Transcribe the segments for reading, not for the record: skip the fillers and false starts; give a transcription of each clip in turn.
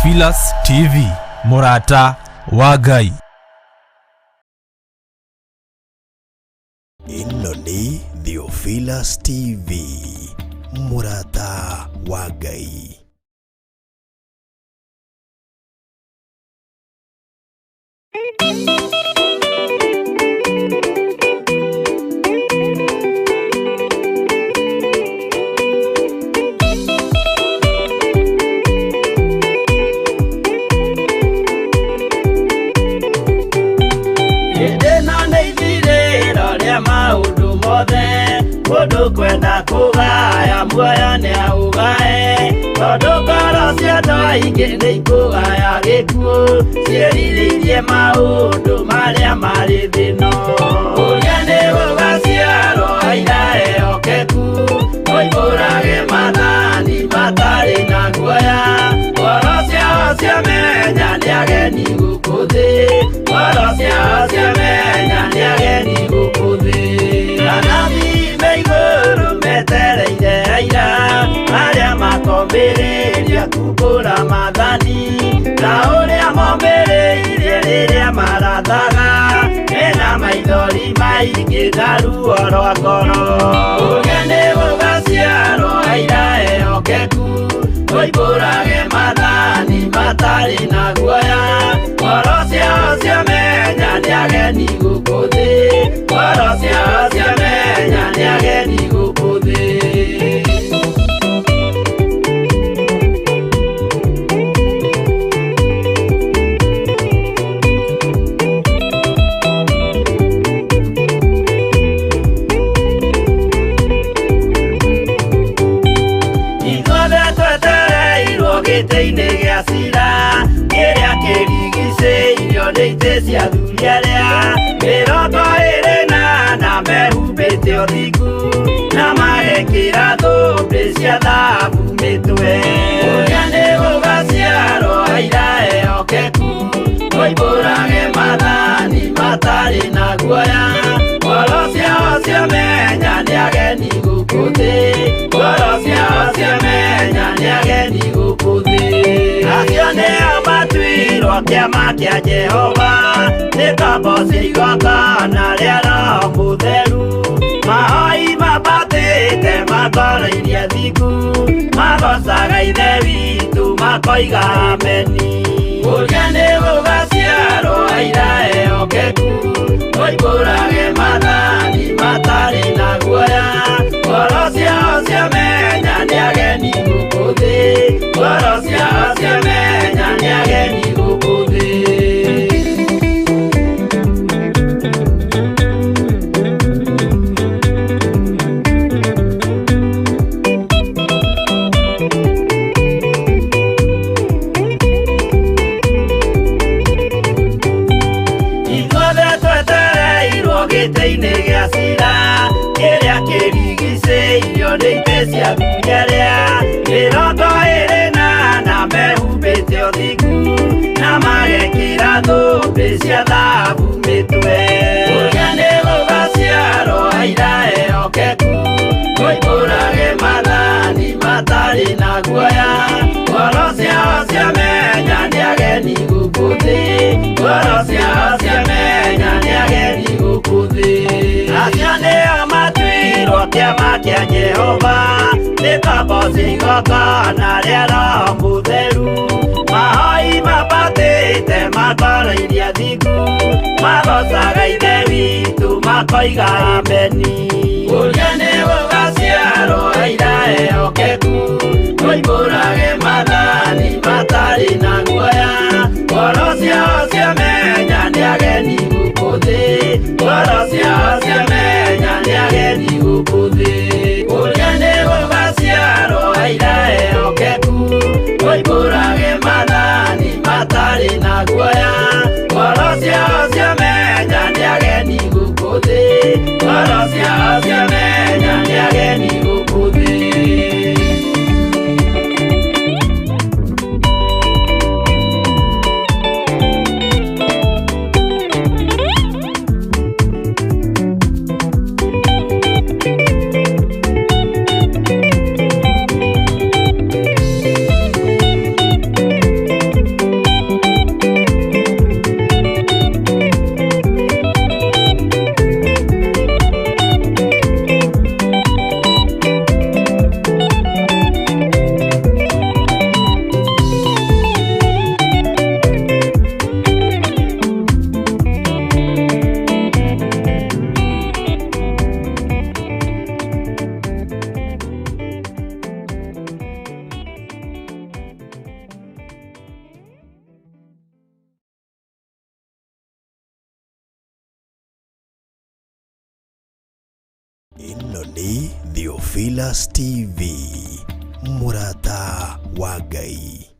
Theophilus TV, Murata wa Ngai. Ino ni Theophilus TV, Murata wa Ngai. Mundu kwenda kugaya muoyo ni augae, tondu ngoro cia andu aingi ni ikugaya gikuo, ciĩrirĩirie maundu maria mari thino. Uria ni gugaciarwo aira ehokeku, moimbũrage mathani matari na guoya, ngoro ciao ciamenya ni ageni gũkũ thĩ, ngoro ciao ciamenya ni ageni gũkũ thĩ. Metereire aira aria makombĩrĩria kumbũra mathani, na ũrĩa mombĩrĩirie rĩrĩa marathaga, mena maithori maingĩ na ruo rwa ngoro. Uge nĩ gũgaciarwo aira ehokeku, moimbũrage mathani matarĩ na guoya, ngoro ciao ciamenya nĩ ageni gũkũ thĩ, ngoro ciao ciamenya nĩ ageni gũkũ thĩ. Ithuothe twetereirwo gĩtĩ-inĩ gĩa cira, kĩrĩa kĩrigicĩirio nĩ itĩ cia athuri arĩa 24 mehumbĩte ũthingu, na magekĩra thũmbĩ cia thahabu mĩtwe. Ũrĩa nĩ gũgaciarwo aira ehokeku, moimbũrage mathani matarĩ na guoya, ngoro ciao ciamenya nĩ ageni gũkũ thĩ, ngoro ciao ciamenya nĩ ageni gũkũ thĩ. Acio nĩo matuirwo kĩama kĩa Jehova, nĩ ngombo cia igongona rĩa Roho Mũtheru, mahoi mabatĩte makoro-irie thingu, magocaga ithe witũ makoiga ameni. Ũrĩa nĩ gũgaciarwo aira ehokeku, moimbũrage mathani matarĩ na guoya, ngoro ciao ciamenya nĩ ageni gũkũ thĩ, ngoro ciao ciamenya nĩ ageni gũkũ thĩ. Gĩtĩ-inĩ gĩa cira, kĩrĩa kĩrigicĩirio nĩ itĩ cia athuri arĩa 24 mehumbĩte ũthingu, na magekĩra thũmbĩ cia thahabu mĩtwe. Ũrĩa nĩ gũgaciarwo aira ehokeku, moimbũrage mathani matarĩ na guoya, ngoro ciao ciamenya nĩ ageni gũkũ thĩ, ngoro ciao ciamenya nĩ ageni gũkũ thĩ. Acio nĩo matuirwo kĩama kĩa Jehova, nĩ ngombo cia igongona rĩa Roho Mũtheru, mahoi mabatĩte makoro-irie thingu, magocaga ithe witũ makoiga ameni. Ũrĩa nĩ gũgaciarwo aira ehokeku, moimbũrage mathani matarĩ na guoya, ngoro ciao ciamenya nĩ ageni gũkũ thĩ, ngoro ciao ciamenya nĩ ageni gũkũ thĩ. Ũrĩa nĩ gũgaciarwo aira ehokeku, moimbũrage mathani matarĩ na guoya, ngoro ciao ciamenya nĩ ageni gũkũ thĩ, ngoro ciao ciamenya nĩ ageni ĩno nĩ Theophilus TV, Murata wa Ngai.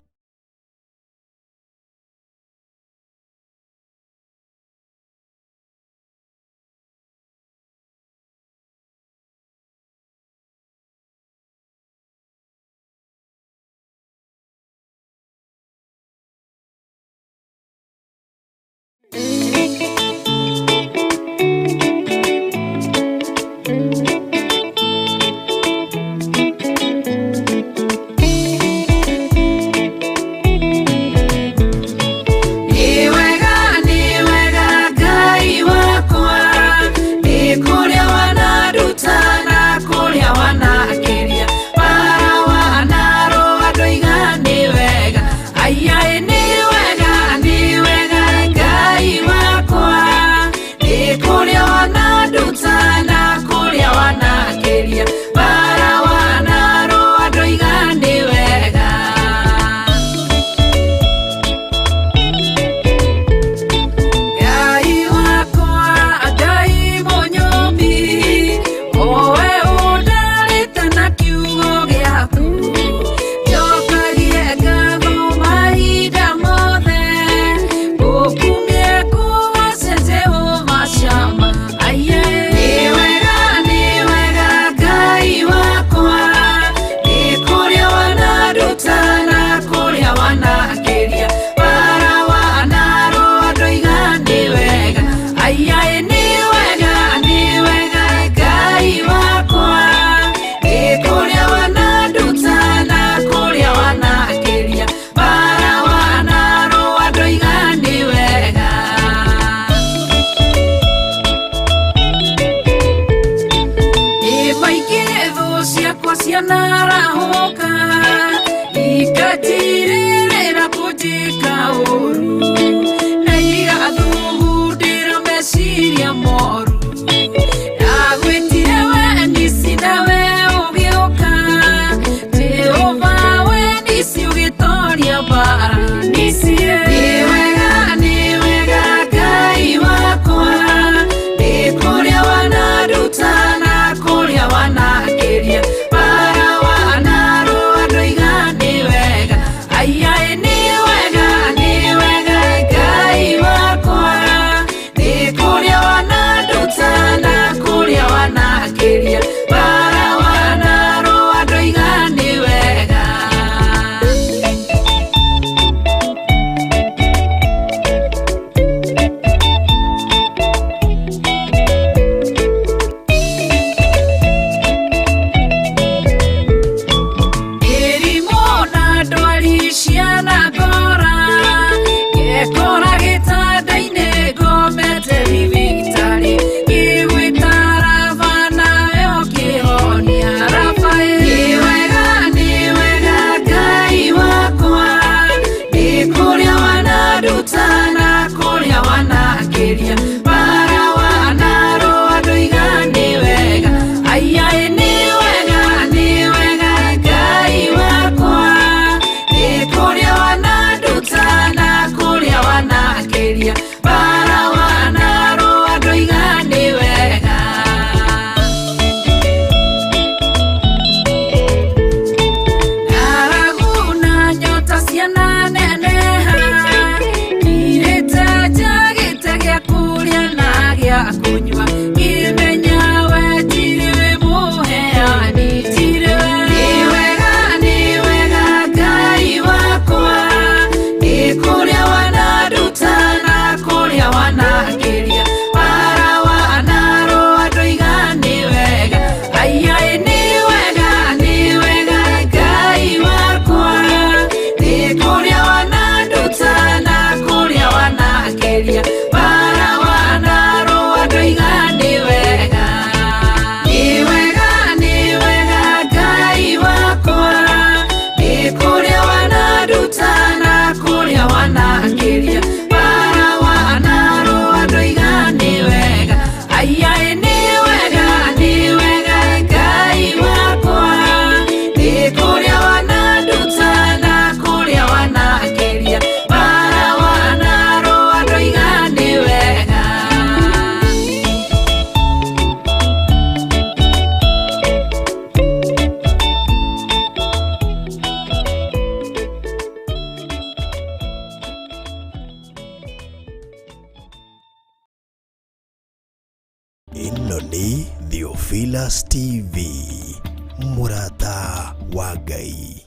Ino ni Theophilus TV, Murata wa Ngai.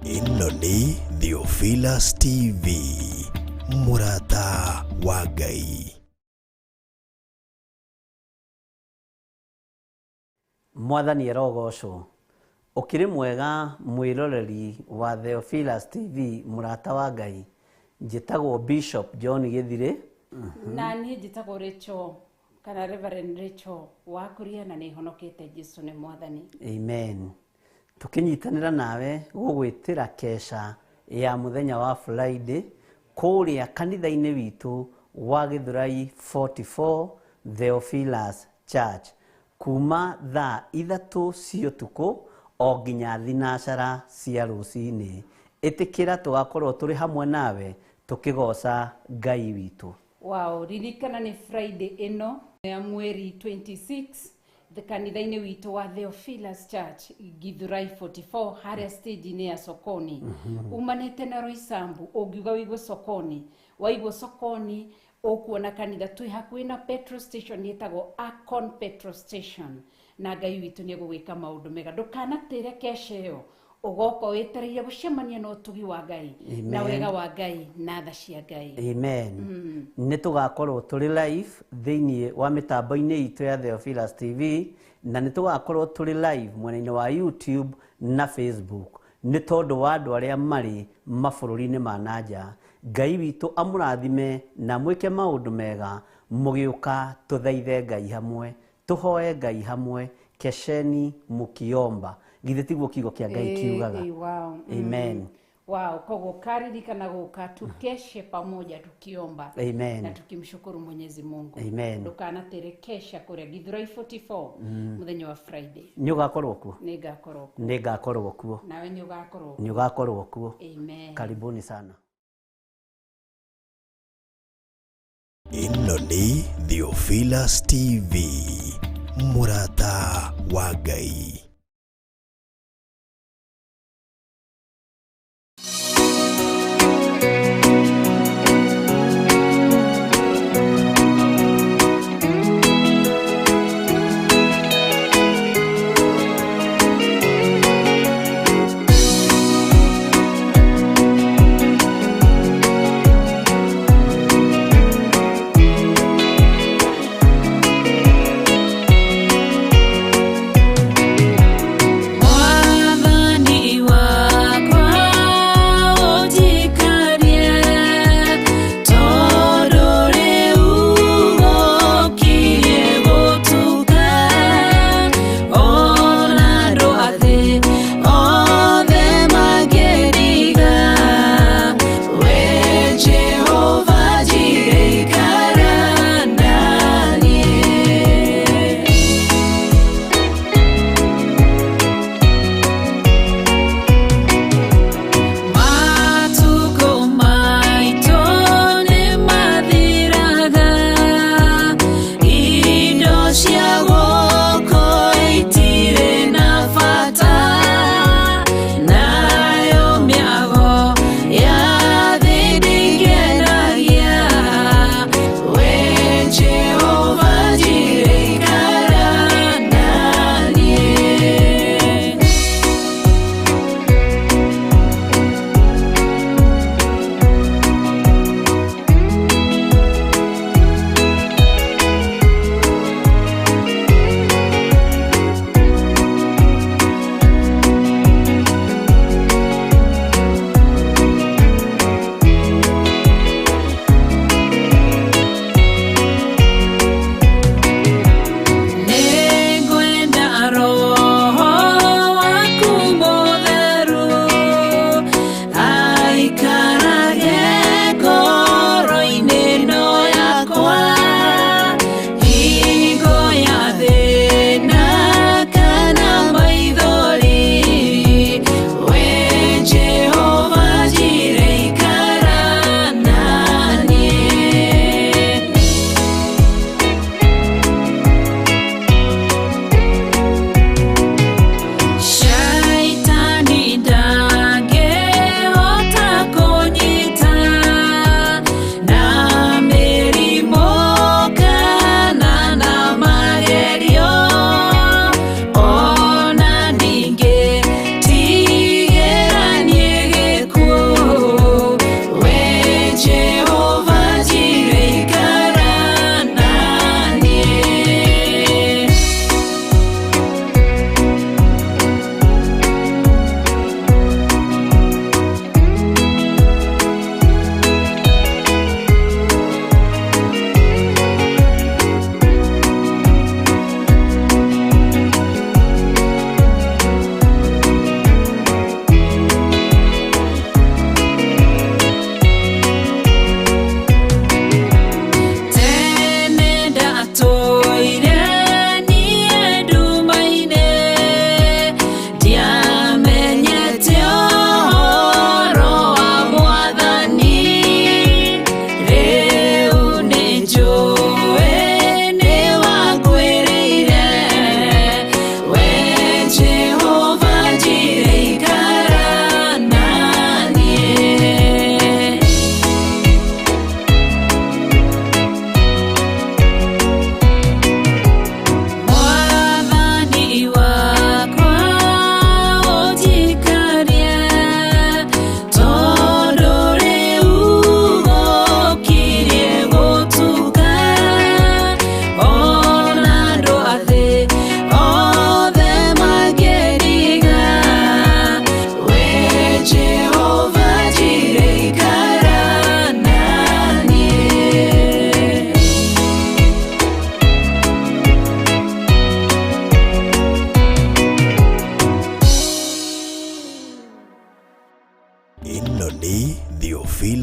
Ino ni Theophilus TV, Murata wa Ngai. Mwathani erogocwo. Ukiri mwega mwiroreri wa Theophilus TV, Murata wa Ngai. Njitagwo Bishop John Githiri. Na niĩ njĩtagwo Rachel kana Reverend Rachel wa kuria na nĩ honokete Jesu nĩ Mwathani. Amen. Tukinyitanira nawe gugwitira kesha ya muthenya wa Friday kũrĩa kanitha-inĩ witũ wa Githiri 44 Theophilus Church kuma thaa 3 cia ũtukũ o nginya thinacara cia rũci-inĩ. Ĩtĩkĩra tũgakorwo tũrĩ hamwe nawe tũkĩgoca Ngai witũ. Wow, ririkana nĩ Friday ĩno ya mweri 26 kanitha-inĩ witũ wa Theophilus Church Githiri 44 harĩa stage-inĩ ya Sokoni. Umanĩte na Roysambu ũngiuga wĩgwo Sokoni, waigwo Sokoni ũkuona kanitha twĩ hakuhĩ na petrol station yĩtagwo Akon petrol station, na Ngai witũ nĩ egũgwĩka maũndũ mega. Ndũkanatĩre kesha ĩyo, ũgoka wĩtereire gũcemania na ũtugi wa Ngai na wega wa Ngai na tha cia Ngai. Amen. Nĩ tũgakorwo tũrĩ live thĩinĩ wa mĩtambo-inĩ itũ ya Theophilus TV, na nĩ tũgakorwo tũrĩ live mwena-inĩ wa YouTube na Facebook, nĩ tondũ wa andũ arĩa marĩ mabũrũri-inĩ ma nanja. Ngai witũ amũrathime na mwĩke maũndũ mega, mũgĩũka tũthaithe Ngai hamwe, tũhoe Ngai hamwe, kesheni mũkiomba. Githĩ tiguo kiugo kĩa Ngai kiugaga? Wow. Amen. Wow, kogo karirikana gũka tukeshe pamoja tukiomba. Amen. Na tukimshukuru Mwenyezi Mungu. Amen. Ndũkanatere kesha kũrĩa Githiri 44 mũthenya wa Friday. Nĩ ũgakorwo kuo? Nĩ ngakorwo kuo. Nawe nĩ ũgakorwo? Nĩ ũgakorwo kuo. Amen. Karibuni sana. Ĩno nĩ Theophilus TV, Murata wa Ngai.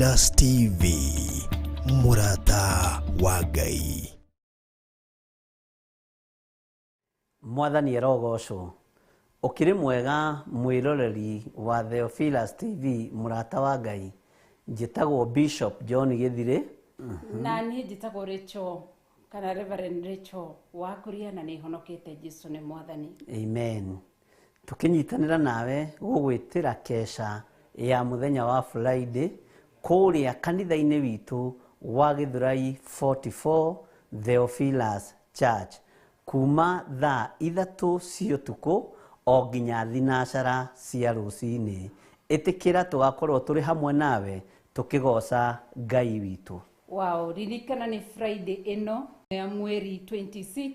Theophilus TV, Murata wa Ngai. Mwathani arogocwo. Ukiri mwega mwiroreri wa Theophilus TV, Murata wa Ngai. Njitagwo Bishop John Githiri. Na niĩ njĩtagwo Rachel kana Reverend Rachel wa kuria na nĩ honokete Jesu nĩ Mwathani. Amen. Tukinyitanĩra nawe gũgwĩtĩra kesha ya muthenya wa Friday kũrĩa kanitha-inĩ witũ wa Githiri 44 Theophilus Church kuma thaa 3 cia ũtukũ o nginya thinacara cia rũci-inĩ. Ĩtĩkĩra tũgakorwo tũrĩ hamwe nawe tukigoca Ngai witũ. Wow, ririkana nĩ Friday ĩno ya mweri 26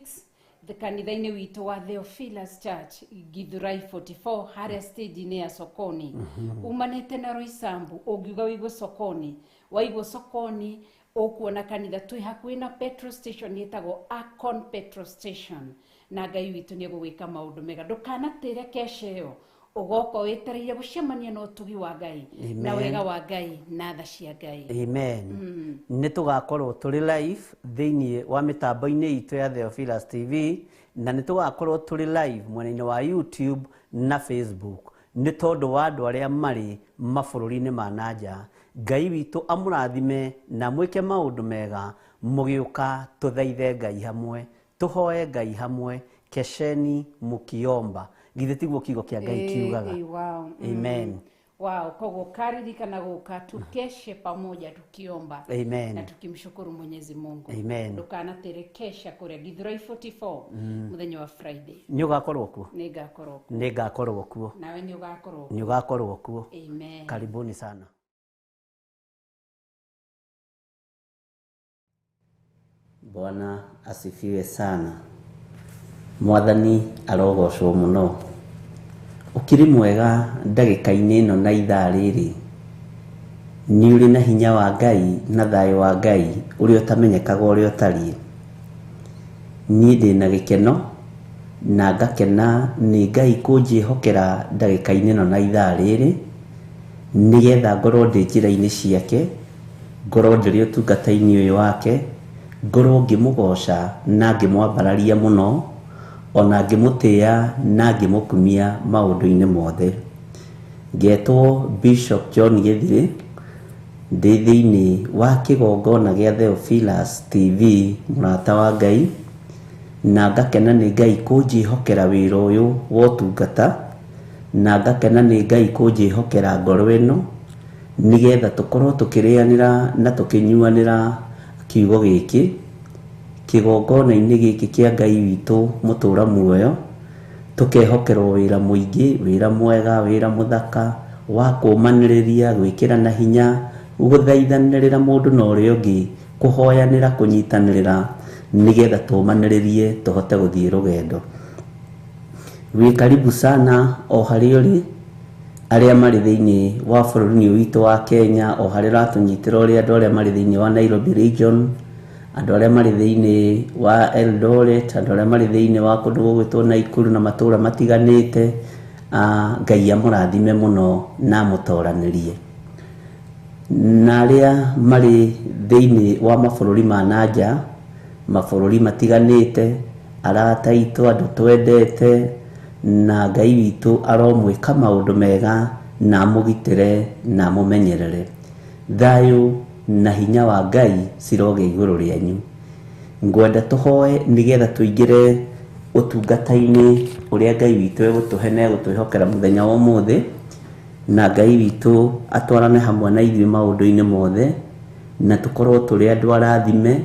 kanitha-inĩ witũ wa Theophilus Church Githiri 44 harĩa stage-inĩ ya Sokoni. Umanĩte na Roysambu ũngiuga wĩgwo Sokoni, waigwo Sokoni ũkuona kanitha twĩ hakuhĩ na petrol station yĩtagwo Akon petrol station, na Ngai witũ nĩ egũgwĩka maũndũ mega. Ndũkanatĩre kesha ĩyo, ũgoka wĩtereire gũcemania na ũtugi wa Ngai na wega wa Ngai na tha cia Ngai. Amen. Nĩ tũgakorwo tũrĩ live thĩinĩ wa mĩtambo-inĩ itũ ya Theophilus TV, na nĩ tũgakorwo tũrĩ live mwena-inĩ wa YouTube na Facebook. Nĩ tondũ wa andũ arĩa marĩ mabũrũri-inĩ ma nanja. Ngai witũ amũrathime na mwĩke maũndũ mega, mũgĩũka tũthaithe Ngai hamwe, tũhoe Ngai hamwe, kesheni mũkiomba. Githĩ tiguo kiugo kĩa Ngai kiugaga? Wow. Amen. Wow, kogo karirikana gũka tukeshe pamoja tukiomba. Amen. Na tukimshukuru Mwenyezi Mungu. Amen. Ndũkanatĩre kesha kũrĩa Githiri 44 muthenya wa Friday. Nĩ ũgakorwo kuo? Nĩ ngakorwo kuo. Nawe nĩ ũgakorwo? Nĩ ũgakorwo kuo. Amen. Karibuni sana. Bwana asifiwe sana. Mwathani arogocwo muno. Ukiri mwega ndagĩka-inĩ ĩno na ithaa rĩrĩ, nĩ ũrĩ na hinya wa Ngai na thayũ wa Ngai ũrĩa ũtamenyekaga ũrĩa ũtariĩ. Niĩ ndĩ na gĩkeno na ngakena nĩ Ngai kũnjĩhokera ndagĩka-inĩ ĩno na ithaa rĩrĩ, nĩgetha ngorwo ndĩ njĩra-inĩ ciake, ngorwo ndĩrĩ ũtungata-inĩ ũyũ wake, ngorwo ngĩmũgoca na ngĩmwambararia mũno, ona ngĩmũtĩĩa na ngĩmũkumia maũndũ-inĩ mothe. Ngetwo Bishop John Githiri, ndĩ thĩinĩ wa kĩgongona gĩa Theophilus TV, Murata wa Ngai, na ngakena nĩ Ngai kũnjĩhokera wĩra ũyũ wa ũtungata, na ngakena nĩ Ngai kũnjĩhokera ngoro ĩno, nĩgetha tũkorwo tũkĩrĩanĩra na tũkĩnyuanĩra kiugo gĩkĩ kĩgongona-inĩ gĩkĩ kĩa Ngai witũ mũtũra muoyo, tũkehokerwo wĩra mũingĩ, wĩra mwega, wĩra mũthaka wa kũmanĩrĩria, gwĩkĩra na hinya, gũthaithanĩrĩra mũndũ na ũrĩa ũngĩ, kũhoyanĩra, kũnyitanĩrĩra, nĩgetha tũmanĩrĩrie tũhote gũthiĩ rũgendo. Wĩ karibu sana o harĩa ũrĩ, arĩa marĩ thĩinĩ wa bũrũri witũ wa Kenya, o harĩa ũratũnyitĩra ũrĩ andũ arĩa marĩ thĩinĩ wa Nairobi region, andũ arĩa marĩ thĩinĩ wa Eldoret, andũ arĩa marĩ thĩinĩ wa kũndũ gũgwĩtwo Naikuru na matũũra matiganĩte. Ngai amũrathime mũno na amũtoranĩrie. Na arĩa marĩ thĩinĩ wa mabũrũri ma nanja, mabũrũri matiganĩte, arata aitũ, andũ twendete, na Ngai witũ aromwĩka maũndũ mega na amũgitĩre na amũmenyerere. Thayũ na hinya wa Ngai ciroge igũrũ rĩanyu. Ngwenda tũhoe nĩgetha tũingĩre ũtungata-inĩ ũrĩa Ngai witũ egũtũhe na egũtwĩhokera mũthenya wa ũmũthĩ, na Ngai witũ atwarane hamwe na ithuĩ maũndũ-inĩ mothe, na tũkorwo tũrĩ andũ arathime,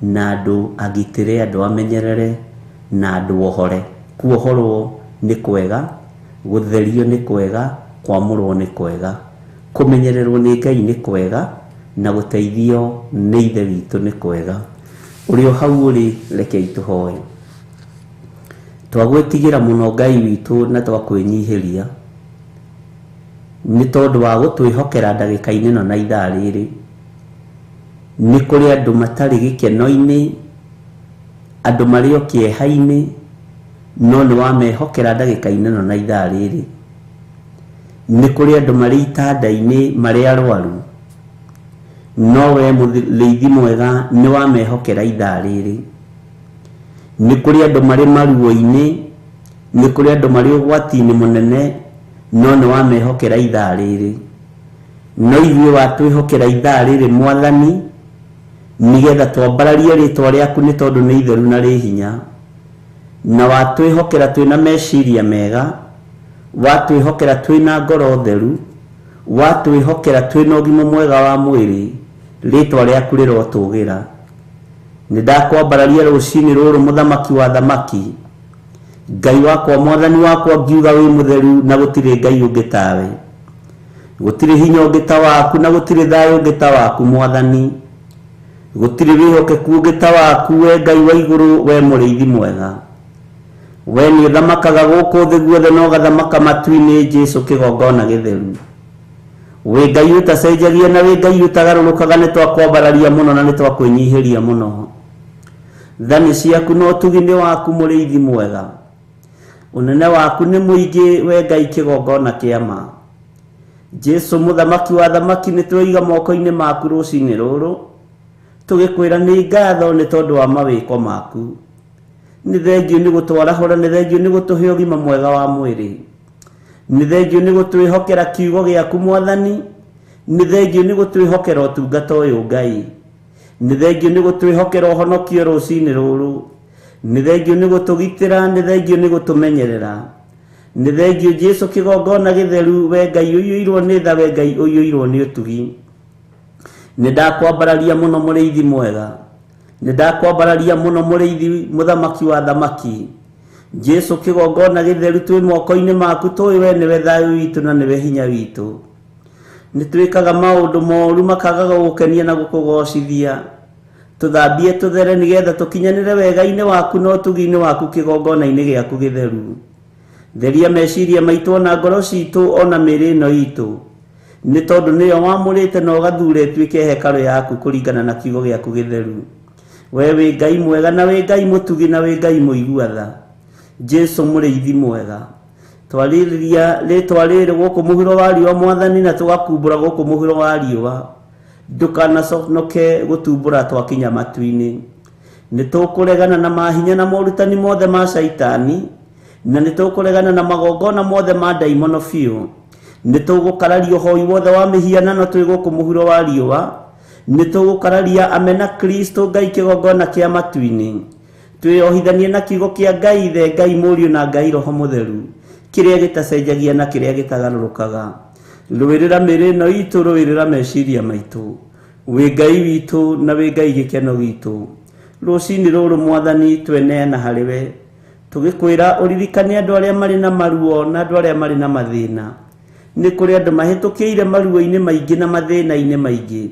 na andũ agitĩre, andũ amenyerere, na andũ ohore. Kuohorwo nĩ kwega, gũtherio nĩ kwega, kwamũrwo nĩ kwega, kũmenyererwo nĩ Ngai nĩ kwega, na gũteithio nĩ ithe witũ nĩ kwega. Ũrĩ o hau ũrĩ, rekei tũhoe. Twagwĩtigĩra mũno Ngai witũ na twakwĩnyihĩria, nĩ tondũ wa gũtwĩhokera ndagĩka-inĩ ĩno na ithaa rĩrĩ. Nĩ kũrĩ andũ matarĩ gĩkeno-inĩ, andũ marĩ o kĩeha-inĩ, no nĩ wamehokera ndagĩka-inĩ ĩno na ithaa rĩrĩ. Nĩ kũrĩ andũ marĩ itanda-inĩ marĩ arwaru, no we mũrĩithi mwega nĩ wamehokera ithaa rĩrĩ. Nĩ kũrĩ andũ marĩ maruo-inĩ, nĩ kũrĩ andũ marĩ ũgwati-inĩ mũnene, no nĩ wamehokera ithaa rĩrĩ. No ithuĩ watwĩhokera ithaa rĩrĩ Mwathani, nĩgetha twambararie rĩtwa rĩaku nĩ tondũ nĩ itheru na rĩ hinya, na watwĩhokera twĩna meciria mega, watwĩhokera twĩna ngoro theru, watwĩhokera twĩna ũgima mwega wa mwĩrĩ, rĩtwa rĩaku rĩrotũgĩra. Nĩ ndakwambararia rũciinĩ rũrũ mũthamaki wa thamaki, Ngai wakwa Mwathani wakwa, ngiuga wĩ mũtheru na gũtirĩ Ngai ũngĩ tawe, gũtirĩ hinya ũngĩ ta waku na gũtirĩ thayũ ũngĩ ta waku Mwathani, gũtirĩ wĩhokeku ũngĩ ta waku, we Ngai wa igũrũ, we mũrĩithi mwega. We nĩ ũthamakaga gũkũ thĩ guothe na ũgathamaka matu-inĩ, Jesu kĩgongona gĩtheru. We Ngai ũtacenjagia na we Ngai ũtagarũrũkaga, nĩ twakwambararia mũno na nĩ twakwĩnyihĩria mũno. Thani ciaku no ũtugi-inĩ waku mũrĩithi mwega, ũnene waku nĩ mũingĩ, we Ngai kĩgongona kĩa ma. Jesu mũthamaki wa thamaki, nĩ twĩiga moko-inĩ maku rũciinĩ rũrũ, tũgĩkwĩra nĩ ngatho nĩ tondũ wa mawĩko maku. Nĩ thengiũ nĩ gũtwarahũra, nĩ thengiũ nĩ gũtũhe ũgima mwega wa mwĩrĩ, nĩ thengiũ nĩ gũtwĩhokera kiugo gĩaku Mwathani, nĩ thengiũ nĩ gũtwĩhokera ũtungata ũyũ Ngai, nĩ thengiũ nĩ gũtwĩhokera ũhonokio rũciinĩ rũrũ, nĩ thengiũ nĩ gũtũgitĩra, nĩ thengiũ nĩ gũtũmenyerera, nĩ thengiũ Jesu kĩgongona gĩtheru, we Ngai ũiyũirwo nĩ tha, we Ngai ũiyũirwo nĩ ũtugi. Nĩ ndakwambararia mũno mũrĩithi mwega, nĩ ndakwambararia mũno mũrĩithi mũthamaki wa thamaki, Jesu kĩgongona gĩtheru, twĩ moko-inĩ maku, tũĩ we nĩwe thayũ witũ na nĩwe hinya witũ. Nĩ twĩkaga maũndũ moru makagaga gũkenia na gũkũgocithia, tũthambie tũthere nĩgetha tũkinyanĩre wega-inĩ waku na ũtugi-inĩ waku kĩgongona-inĩ gĩaku gĩtheru. Theria meciria maitũ na ngoro citũ ona mĩĩrĩ ĩno itũ, nĩ tondũ nĩyo wamũrĩte na ũgathure ĩtuĩke hekarũ yaku kũringana na kiugo gĩaku gĩtheru. We wĩ Ngai mwega na wĩ Ngai mũtugi na wĩ Ngai mũigua-tha, Jesu mũrĩithi mwega. Twarĩrĩria rĩtwa rĩrĩ gũkũ mũhuro wa riũa Mwathani, na tũgakumbũra gũkũ mũhuro wa riũa, ndũkanaconoke gũtumbũra twakinya matu-inĩ. Nĩ tũkũregana na mahinya na morutani mothe ma Saitani, na nĩ tũkũregana na magongona mothe ma ndaimono biũ. Nĩ tũgũkararia ũhoi wothe wa mĩhianano twĩ gũkũ mũhuro wa riũa, nĩ tũgũkararia amena Kristo Ngai kĩgongona kĩa matu-inĩ, twĩyohithanie na kiugo kĩa Ngai Ithe, Ngai Mũriũ na Ngai Roho Mũtheru, kĩrĩa gĩtacenjagia na kĩrĩa gĩtagarũrũkaga. Rũĩrĩra mĩĩrĩ ĩno itũ, rũĩrĩra meciria maitũ, wĩ Ngai witũ na wĩ Ngai gĩkeno gitũ. Rũciinĩ rũrũ Mwathani, tweneana harĩ we, tũgĩkwĩra ũririkane andũ arĩa marĩ na maruo na andũ arĩa marĩ na mathĩna. Nĩ kũrĩ andũ mahĩtũkĩire maruo-inĩ maingĩ na mathĩna-inĩ maingĩ,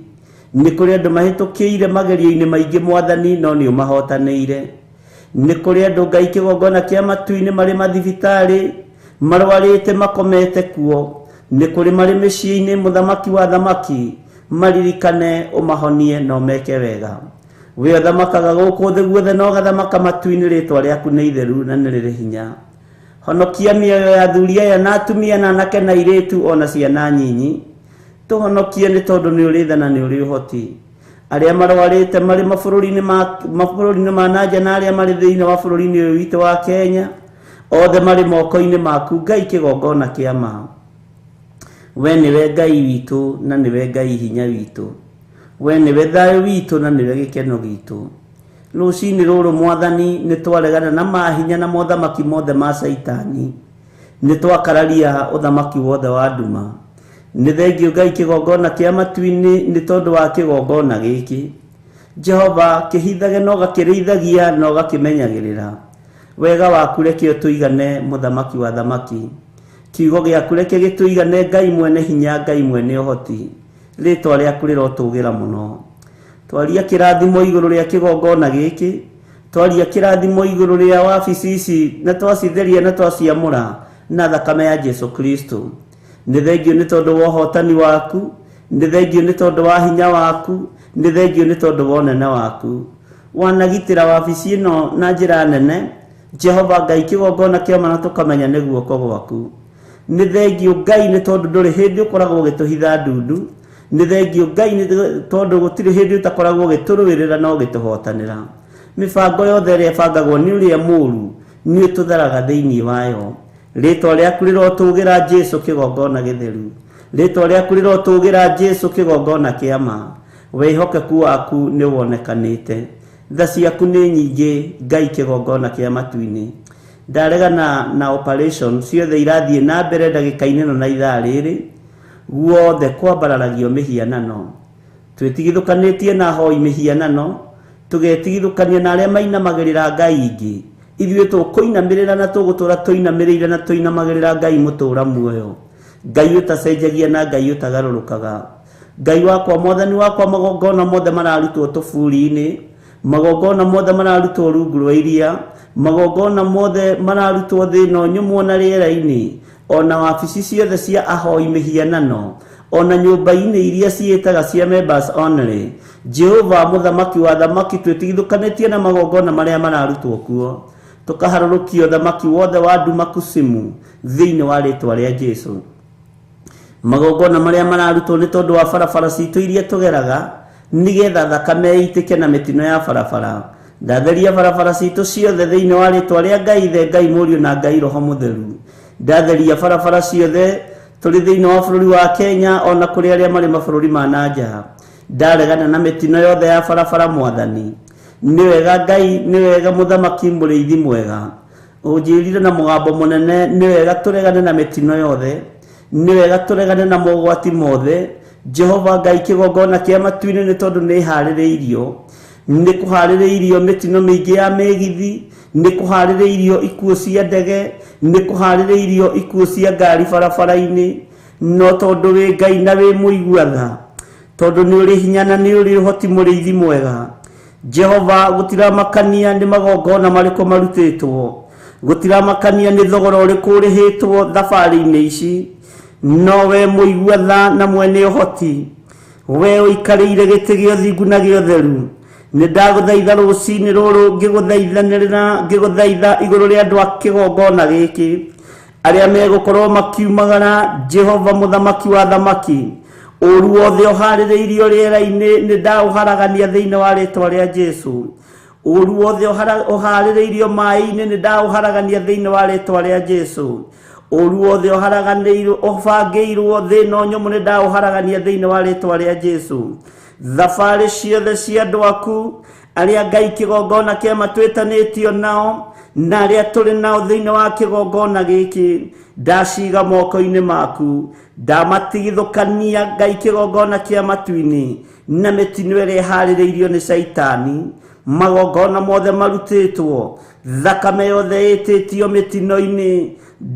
nĩ kũrĩ andũ mahĩtũkĩire magerio-inĩ maingĩ Mwathani, no nĩ ũmahotanĩire. Nĩ kũrĩ andũ Ngai kĩgongona kĩa matu-inĩ marĩ mathibitarĩ, marwarĩte makomete kuo, nĩ kũrĩ marĩ mĩciĩ-inĩ mũthamaki wa thamaki, maririkane ũmahonie na ũmeke wega. We ũthamakaga gũkũ thĩ guothe na ũgathamaka matu-inĩ, rĩtwa rĩaku nĩ itheru na nĩ rĩrĩ hinya. Honokia mĩoyo ya athuri aya na atumia na anake na airĩtu ona ciana nyinyi, tũhonokie nĩ tondũ nĩ ũrĩ tha na nĩ ũrĩ ũhoti. Arĩa marwarĩte marĩ mabũrũri-inĩ ma nanja na arĩa marĩ thĩinĩ wa bũrũri-inĩ ũyũ witũ wa Kenya, othe marĩ moko-inĩ maku Ngai kĩgongona kĩa ma. We nĩwe Ngai witũ na nĩwe Ngai hinya witũ, we nĩwe thayũ witũ na nĩwe gĩkeno gitũ. Rũciinĩ rũrũ Mwathani, nĩ twaregana na mahinya na mothamaki mothe ma Saitani, nĩ twakararia ũthamaki wothe wa nduma. Nĩ thengiũ Ngai kĩgongona kĩa matu-inĩ nĩ tondũ wa kĩgongona gĩkĩ. Jehova, kĩhithage na ũgakĩrĩithagia na ũgakĩmenyagĩrĩra. Wega waku reke ũtũigane mũthamaki wa thamaki, kiugo gĩaku reke gĩtũigane Ngai mwene hinya, Ngai mwene ũhoti, rĩtwa rĩaku rĩrotũgĩra mũno. Twaria kĩrathimo igũrũ rĩa kĩgongona gĩkĩ, twaria kĩrathimo igũrũ rĩa wabici ici, na twacitheria na twaciamũra na thakame ya Jesu Kristo. Nĩ thengiũ nĩ tondũ wa ũhotani waku, nĩ thengiũ nĩ tondũ wa hinya waku, nĩ thengiũ nĩ tondũ wa ũnene waku. Wanagitĩra wabici ĩno na njĩra nene, Jehova Ngai kĩgongona kĩama na tũkamenya nĩ guoko gwaku. Nĩ thengiũ Ngai nĩ tondũ ndũrĩ hĩndĩ ũkoragwo ũgĩtũhitha ndundu, nĩ thengio Ngai nĩ tondũ gũtirĩ hĩndĩ ũtakoragwo ũgĩtũrũĩrĩra na ũgĩtũhotanĩra. Mĩbango yothe ĩrĩa ĩbangagwo nĩ ũrĩa mũũru nĩ ũtũtharaga thĩinĩ wayo. Rĩĩtwa rĩaku rĩrotũũgĩra Jesũ kĩgongona gĩtheru. Rĩĩtwa rĩaku rĩrotũũgĩra Jesũ kĩgongona kĩa ma. Wĩhokeku waku nĩ wonekanĩte. Tha ciaku nĩ nyingĩ Ngai kĩgongona kĩa matu-inĩ. Ndaregana na operation ciothe irathiĩ na mbere ndagĩka-inĩ ĩno na ithaa rĩrĩ. Guothe kwambararagio mĩhianano. Twĩtigithũkanĩtie na ahoi mĩhianano. Tũgetigithũkania na arĩa mainamagĩrĩra Ngai ingĩ. Ithuĩ tũkũinamĩrĩra na tũgũtũra tũinamĩrĩire na tũinamagĩrĩra Ngai mũtũũra muoyo. Ngai ũtacenjagia na Ngai ũtagarũrũkaga. Ngai wakwa Mwathani wakwa, magongona mothe mararutwo tũburi-inĩ, magongona mothe mararutwo rungu rwa iria, magongona mothe mararutwo thĩ ĩno nyũmũ na rĩera-inĩ, ona wabici ciothe cia ahoi mĩhianano, ona nyũmba-inĩ iria ciĩtaga cia members only. Jehova mũthamaki wa thamaki, twĩtigithũkanĩtie na magongona marĩa mararutwo kuo, tũkaharũrũkia ũthamaki wothe wa nduma kusimu thĩinĩ wa rĩĩtwa rĩa Jesũ. Magongona marĩa mararutwo nĩ tondũ wa barabara citũ iria tũgeraga, nĩgetha thakame ĩitĩke na mĩtino ya barabara. Ndatheria barabara citũ ciothe thĩinĩ wa rĩĩtwa rĩa Ngai Ithe, Ngai Mũriũ na Ngai Roho Mũtheru. Ndatheria barabara ciothe tũrĩ thĩinĩ wa bũrũri wa Kenya, ona kũrĩ arĩa marĩ mabũrũri ma nanja. Ndaregana na mĩtino yothe ya barabara Mwathani. Nĩ wega Ngai, nĩ wega mũthamaki mũrĩithi mwega. Ũnjĩrire na mũgambo mũnene, nĩ wega tũregane na mĩtino yothe, nĩ wega tũregane na mogwati mothe. Jehova Ngai kĩgongona kĩa matu-inĩ nĩ tondũ nĩ harĩrĩirio, nĩ kũharĩrĩirio mĩtino mĩingĩ ya mĩgithi, nĩ kũharĩrĩirio ikuũ cia ndege, nĩ kũharĩrĩirio ikuũ cia ngari barabara-inĩ. No tondũ wĩ Ngai na wĩ mũigua-tha, tondũ nĩ ũrĩ hinya na nĩ ũrĩ ũhoti mũrĩithi mwega. Jehova gũtiramakania nĩ magongona marĩkũ marutĩtwo, gũtiramakania nĩ thogora ũrĩkũ ũrĩhĩtwo thabarĩ-inĩ ici, no we mũigua-tha na mwene ũhoti, we ũikarĩire gĩtĩ gĩa ũthingu na gĩa ũtheru. Nĩ ndagũthaitha rũcinĩ rũrũ ngĩgũthaitha igũrũ rĩa andũ a kĩgongona gĩkĩ arĩa megũkorwo makiumagara. Jehova mũthamaki wa thamaki, ũru wothe ũharĩrĩirio rĩera-inĩ nĩ ndaũharagania thĩinĩ wa rĩĩtwa rĩa Jesũ. Ũru wothe ũharĩrĩirio maĩ-inĩ nĩ ndaũharagania thĩinĩ wa rĩĩtwa rĩa Jesũ. Ũru wothe ũbangĩirwo thĩ ĩno nyũmũ nĩ ndaũharagania thĩinĩ wa rĩĩtwa rĩa Jesũ. Thabarĩ ciothe cia andũ aku arĩa Ngai kĩgongona kĩa matwĩtanĩtio nao na arĩa tũrĩ nao thĩinĩ wa kĩgongona gĩkĩ, ndaciga moko-inĩ maku. Ndamatigithũkania Ngai kĩgongona kĩa matu-inĩ na mĩtino ĩrĩa ĩharĩrĩirio nĩ Saitani. Magongona mothe marutĩtwo, thakame yothe ĩtĩtio mĩtino-inĩ,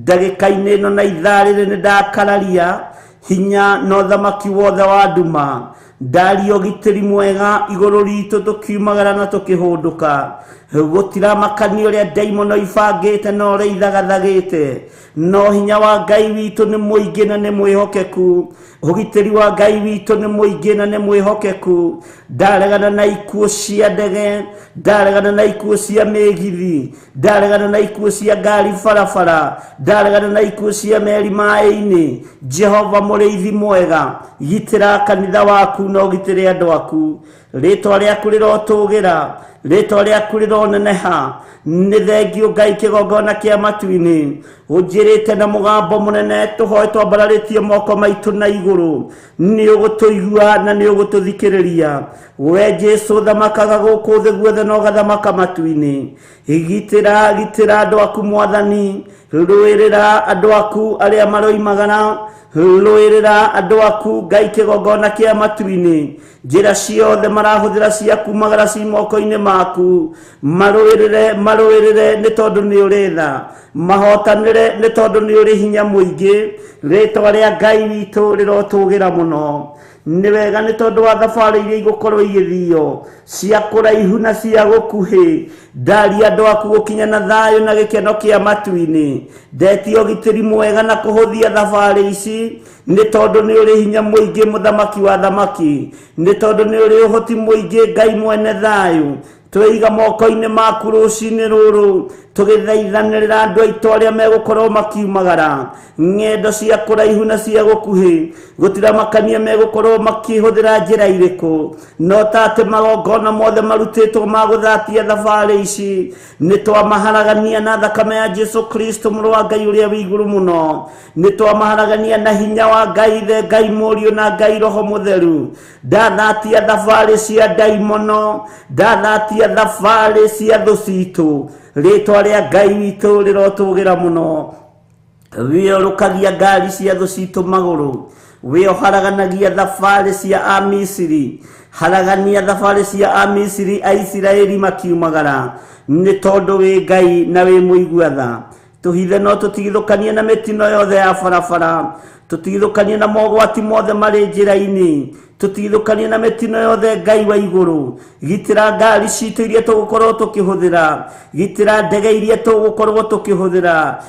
ndagĩka-inĩ ĩno na ithaa rĩrĩ nĩ ndakararia hinya na ũthamaki wothe wa nduma. Ndario Githiri mwega igũrũ ritũ tũkiumagara na tũkĩhũndũka. Gũtiramakania ũrĩa ndaimono ibangĩte na ũrĩa ithagathagĩte, no hinya wa Ngai witũ nĩ mũingĩ na nĩ mwĩhokeku. Ũgitĩri wa Ngai witũ nĩ mũingĩ na nĩ mwĩhokeku. Ndaregana na ikuũ cia ndege, ndaregana na ikuũ cia mĩgithi, ndaregana na ikuũ cia ngari barabara, ndaregana na ikuũ cia meri maĩ-inĩ. Jehova mũrĩithi mwega, gitĩra kanitha waku na ũgitĩre andũ aku. Rĩĩtwa rĩaku rĩrotũũgĩra, rĩĩtwa rĩaku rĩroneneha. Nĩ thengio Ngai kĩgongona kĩa matu-inĩ, ũnjĩrĩte na mũgambo mũnene tũhoe twambararĩtie moko maitũ na igũrũ. Nĩ ũgũtũigua na nĩ ũgũtũthikĩrĩria. We Jesũ thamakaga gũkũ thĩ guothe na ũgathamaka matu-inĩ. Gitĩra andũ aku Mwathani, rũĩrĩra andũ aku arĩa maroimagara, rũĩrĩra andũ aku Ngai kĩgongona kĩa matu-inĩ. Njĩra ciothe marahũthĩra cia kumagara ci moko-inĩ maku, marũĩrĩre nĩ tondũ nĩ ũrĩ tha, mahotanĩre nĩ tondũ nĩ ũrĩ hinya mũingĩ. Rĩĩtwa rĩa Ngai witũ rĩrotũũgĩra mũno. Nĩ wega nĩ tondũ wa thabarĩ iria igũkorwo igĩthio, cia kũraihu na cia gũkuhĩ. Ndaria andũ aku gũkinya na thayũ na gĩkeno kĩa matu-inĩ. Ndetio Githiri mwega na kũhũthia thabarĩ ici, nĩ tondũ nĩ ũrĩ hinya mũingĩ mũthamaki wa thamaki, nĩ tondũ nĩ ũrĩ ũhoti mũingĩ Ngai mwene thayũ. Twĩiga moko-inĩ maku rũcinĩ rũrũ, tugithaithanirira andu aitu aria megukorwo makiumagara ng'endo cia kuraihu na cia gukuhi gutira makania megukorwo makihuthira njira iriku no tate magongona mothe marutitwo maguthatia thabari ici ni twamaharagania na thakame ya Jesu Kristo muru wa Ngai uria wi iguru muno ni twamaharagania na hinya wa Ngai the Ngai Murio na Ngai Roho Mutheru ndathatia thabari cia daimono ndathatia thabari cia thucitu ritwa ria Ngai witu rirotugira muno wiorukagia ngari cia thucitu maguru wioharaganagia thabari cia Amisiri haragania thabari cia Amisiri a Isiraeli makiumagara ni tondu wi Ngai na wi muiguatha tuhithe no tutigithukanie na mitino yothe ya barabara tutigithukanie na mogwati mothe mari njira-ini tutigithukanie na mitino yothe Ngai wa iguru gitira ngari citu iria tugukorwo tukihuthira gitira ndege iria tugukorwo tukihuthira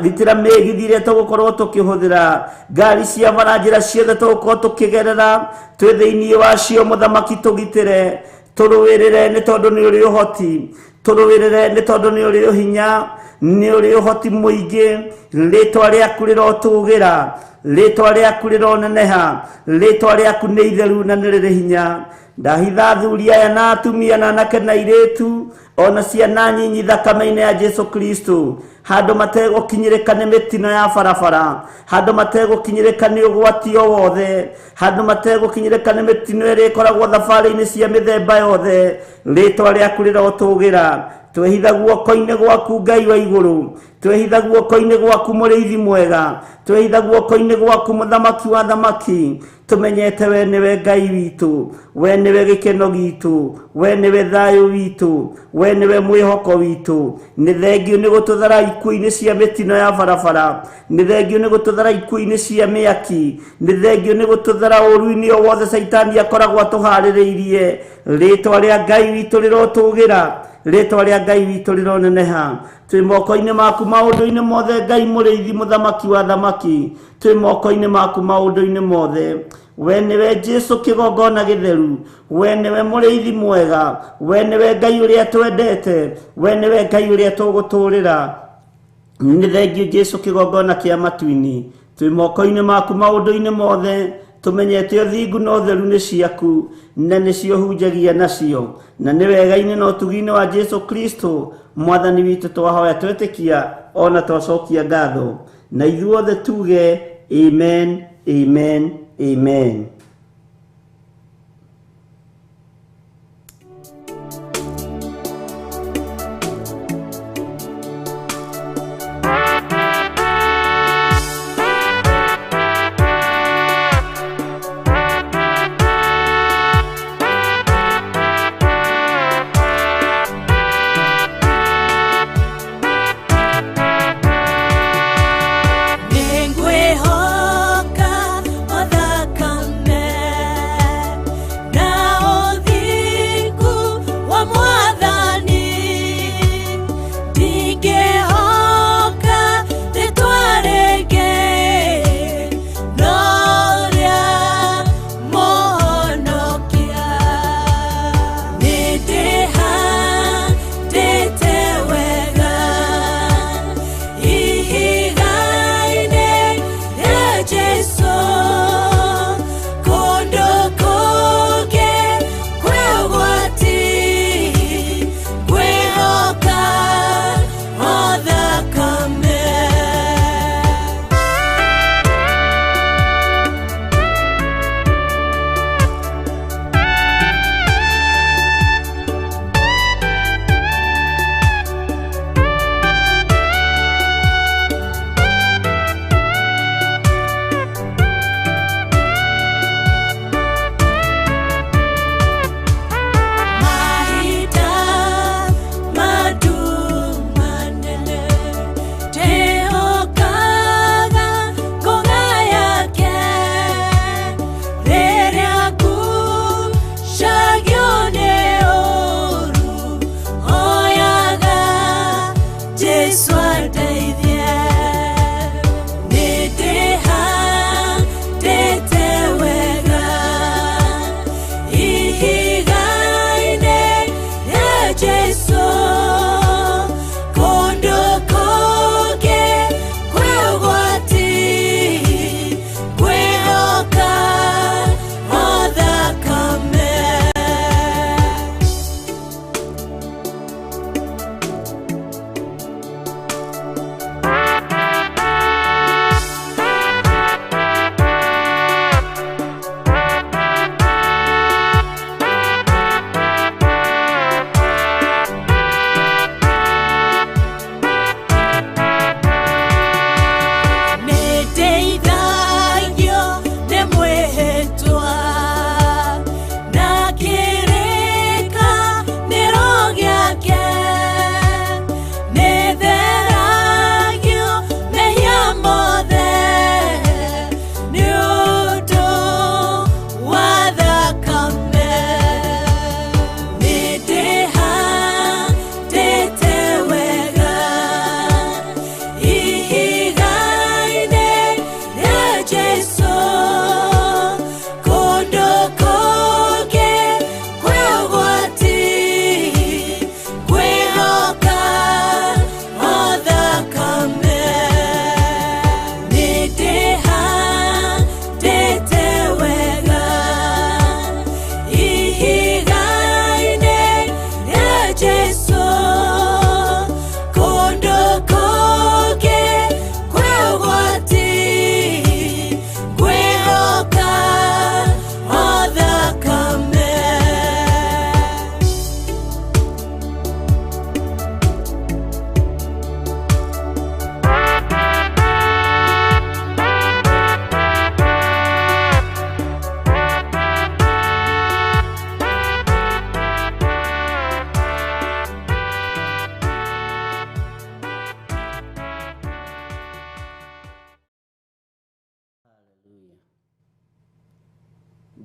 gitira megithi iria tugukorwo tukihuthira ngari cia baranjira ciothe tugukorwo tukigerera twi thiini wacio muthamaki tugitire turuwirire ni tondu ni uri uhoti turuwirire ni tondu ni uri hinya ni uri uhoti muingi ritwa riaku rirotugira ritwa riaku rironeneha ritwa riaku ni itheru na ni riri hinya ndahitha thuri aya na atumia na anake na iritu ona ciana nyinyi thakame-ini ya Jesu Kristo handu mategukinyirika ni mitino ya barabara handu mategukinyirika ni ugwati o wothe handu mategukinyirika ni mitino iri ikoragwo thabari-ini cia mithemba yothe ritwa riaku rirotugira twehitha guoko-ini gwaku Ngai wa iguru twehitha guoko-ini gwaku muriithi mwega twehitha guoko-ini gwaku muthamaki wa thamaki tumenyete we niwe Ngai witu we niwe gikeno gitu we niwe thayu witu we niwe mwihoko witu ni thengio ni gututhara iku-ini cia mitino ya barabara ni thengio ni gututhara iku-ini cia miaki ni thengio ni gututhara uru-ini o wothe saitani akoragwo atuhaririirie ritwa ria Ngai witu rirotugira ritwa ria Ngai witu rironeneha twi moko-ini maku maundu-ini mothe Ngai muriithi muthamaki wa thamaki twi moko-ini maku maundu-ini mothe we niwe Jesu kigongona githeru we niwe muriithi mwega we niwe Ngai uria twendete we niwe Ngai uria tuguturira ni thengio Jesu kigongona kia matu-ini twi moko-ini maku maundu-ini mothe tumenyete thingu no theru ni ciaku na nicio hunjagia nacio na ni wega-ini no tugi-ini wa Jesu Kristo mwathani witu twahoya twetikia ona twacokia ngatho na ithuothe tuge amen amen amen. Ningwe hoka othakame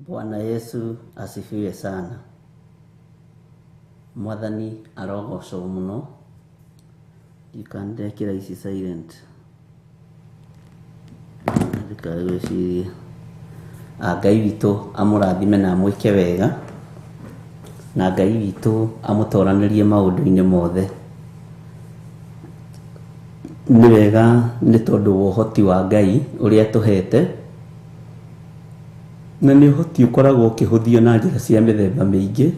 Bwana Yesu asifiwe sana. Mwathani arogocwo muno. You can ndekira ici silent. Ndikagwiciria. Ngai witũ amũrathime na amwĩke wega. Na Ngai witũ amũtoranĩrie maũndũ-inĩ mothe. Nĩ wega nĩ tondũ wa ũhoti wa Ngai ũrĩa tũhete. Na nĩ ũhoti ũkoragwo ũkĩhũthio na njĩra cia mĩthemba mĩingĩ.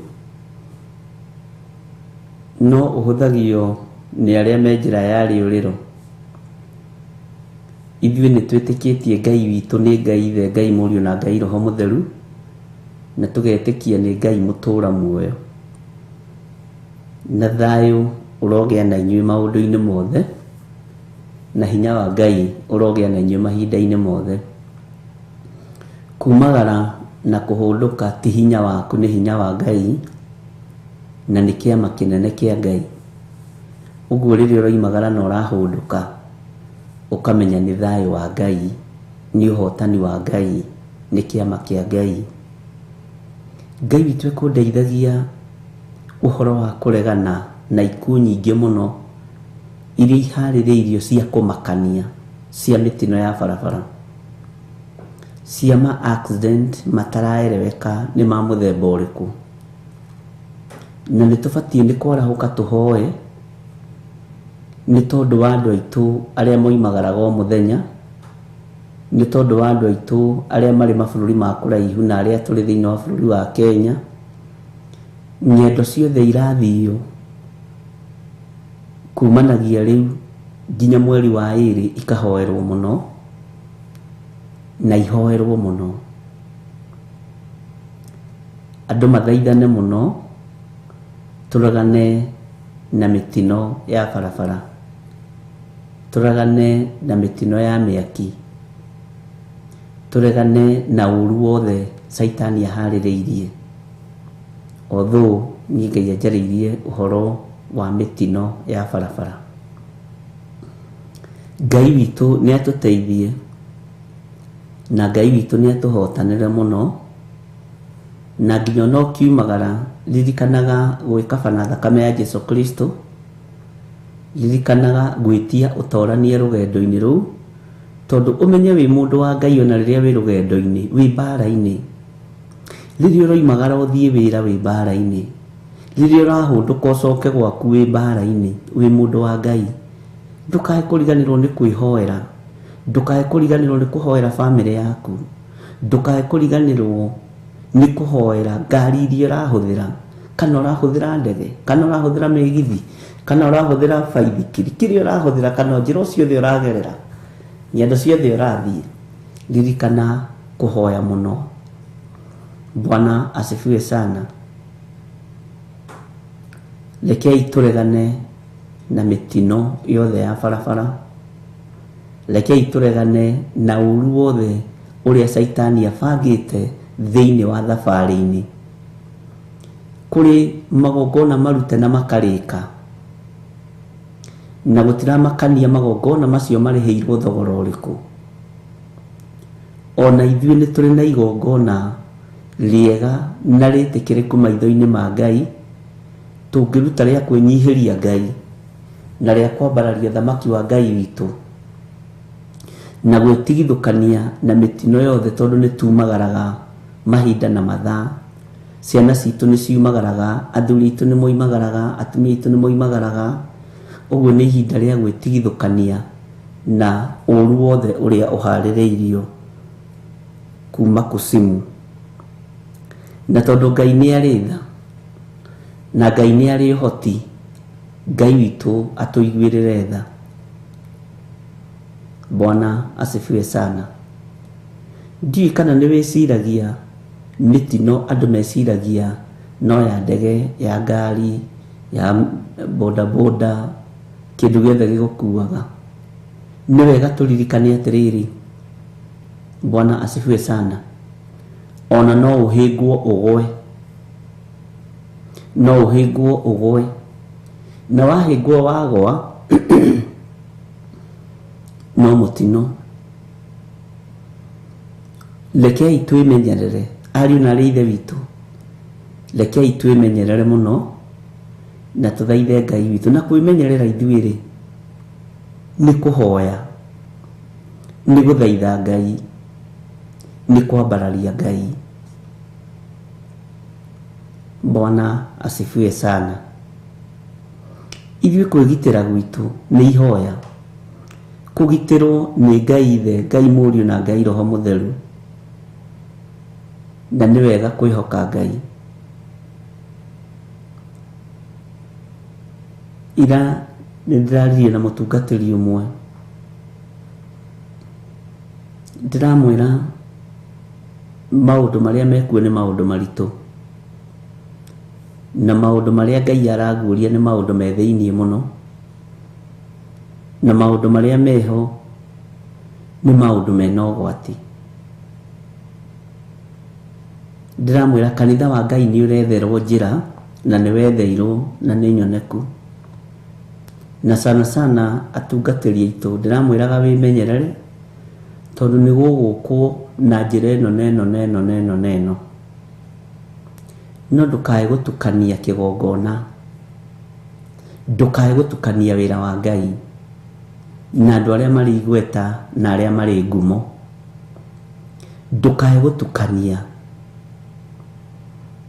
No ũhũthagio nĩ arĩa me njĩra ya rĩũrĩro. Ithuĩ nĩ twĩtĩkĩtie Ngai witũ nĩ Ngai Ithe, Ngai Mũriũ na Ngai Roho Mũtheru, na tũgetĩkia nĩ Ngai mũtũũra muoyo. Na thayũ ũrogĩa na inyuĩ maũndũ-inĩ mothe, na hinya wa Ngai ũrogĩa na inyuĩ mahinda-inĩ mothe. Kumagara na kũhũndũka ti hinya waku, nĩ hinya wa Ngai, na nĩ kĩama kĩnene kĩa Ngai. Ũguo rĩrĩa ũroimagara na ũrahũndũka, ũkamenya nĩ thayũ wa Ngai, nĩ ũhotani wa Ngai, nĩ kĩama kĩa Ngai. Ngai witũ ekũndeithagia ũhoro wa kũregana na ikuũ nyingĩ mũno iria iharĩrĩirio cia kũmakania cia mĩtino ya barabara, cia ma accident mataraereweka nĩ ma mũthemba ũrĩkũ. Na nĩ tũbatiĩ nĩ kwarahũka tũhoe nĩ tondũ wa andũ aitũ arĩa moimagaraga o mũthenya, nĩ tondũ wa andũ aitũ arĩa marĩ mabũrũri ma kũraihu na arĩa tũrĩ thĩinĩ wa bũrũri wa Kenya. Ng'endo ciothe irathio kumanagia rĩu nginya mweri wa ĩrĩ ikahoerwo mũno na ihoerwo mũno. Andũ mathaithane mũno tũregane na mĩtino ya barabara, tũregane na mĩtino ya mĩaki, tũregane na ũru wothe Saitani aharĩrĩirie. Although niĩ Ngai anjarĩirie ũhoro wa mĩtino ya barabara. Ngai witũ nĩ atũteithie na Ngai witũ nĩ atũhotanĩre mũno, na nginya no kiumagara ririkanaga gwĩkabana thakame ya Jesu Kristo, ririkanaga gwĩtia ũtoranie rũgendo-inĩ rũu, tondũ ũmenye wĩ mũndũ wa Ngai ona rĩrĩa wĩ rũgendo-inĩ, wĩ mbara-inĩ. Rĩrĩa ũroimagara ũthiĩ wĩra wĩ mbara-inĩ, rĩrĩa ũrahũndũka ũcoke gwaku wĩ mbara-inĩ, wĩ mũndũ wa Ngai. Ndũkae kũriganĩrwo nĩ kwĩhoera, ndũkae kũriganĩrwo nĩ kũhoera bamĩrĩ yaku, ndũkae kũriganĩrwo nĩ kũhoera ngari iria ũrahũthĩra, kana ũrahũthĩra ndege, kana ũrahũthĩra mĩgithi, kana ũrahũthĩra baithikiri, kĩrĩa ũrahũthĩra, kana njĩra ciothe ũragerera, ng'endo ciothe ũrathiĩ, ririkana kũhoya mũno. Bwana asifiwe sana. Rekei tũregane na mĩtino yothe ya barabara, rekei tũregane na ũru wothe ũrĩa Saitani abangĩte thĩinĩ wa thabarĩ-inĩ. Kũrĩ magongona marute na makarĩka, na gũtiramakania magongona macio marĩhĩirwo thogora ũrĩkũ. Ona ithuĩ nĩ tũrĩ na igongona rĩega na rĩtĩkĩrĩku maitho-inĩ ma Ngai, tũngĩruta rĩa kwĩnyihĩria Ngai na rĩa kwambararia thamaki wa Ngai witũ, na gwĩtigithũkania na mĩtino yothe, tondũ nĩ tumagaraga mahinda na mathaa. Ciana citũ nĩ ciumagaraga, athuri aitũ nĩ moimagaraga, atumia aitũ nĩ moimagaraga. Ũguo nĩ ihinda rĩa gwĩtigithũkania na ũru wothe ũrĩa ũharĩrĩirio kuma kusimu. Na tondũ Ngai nĩ arĩ tha na Ngai nĩ arĩ ũhoti, Ngai witũ atũiguĩrĩre tha. Bwana asifiwe sana. Ndiũĩ kana nĩ wĩciragia mĩtino andũ meciragia no ya ndege, ya ngari, ya bodaboda, kĩndũ gĩothe gĩgũkuaga. Nĩ wega tũririkane atĩrĩrĩ, Bwana asifiwe sana, ona no ũhĩngwo ũgwe, no ũhĩngwo ũgwe, na wahĩngwo wagwa no mũtino. Rekei twĩmenyerere ariũ na ithe witũ, rekei twĩmenyerere mũno na tũthaithe Ngai witũ. Na kwĩmenyerera ithuĩ-rĩ nĩ kũhoya, nĩ gũthaitha Ngai, nĩ kwambararia Ngai. Bwana asifiwe sana. Ithuĩ kwĩgitĩra gwitũ nĩ ihoya, kũgitĩrwo nĩ Ngai Ithe, Ngai Mũriũ na Ngai Roho Mũtheru, na nĩ wega kwĩhoka Ngai. Ira nĩndĩraririe na mũtungatĩri ũmwe, ndĩramwĩra maũndũ marĩa mekuo nĩ maũndũ maritũ, na maũndũ marĩa Ngai araguũria nĩ maũndũ me thĩiniĩ mũno, na maũndũ marĩa meho nĩ maũndũ mena ũgwati. Ndĩramwĩra kanitha wa Ngai nĩ ũretherwo njĩra, na nĩ wetheirwo na nĩ nyoneku. Na sana sana atungatĩri aitũ ndĩramwĩraga wĩmenyerere, tondũ nĩ gũgũkwo na njĩra ĩno. No ndũkae gũtukania kĩgongona, ndũkae gũtukania wĩra wa Ngai na andũ arĩa marĩ igweta na arĩa marĩ ngumo. Ndũkae gũtukania,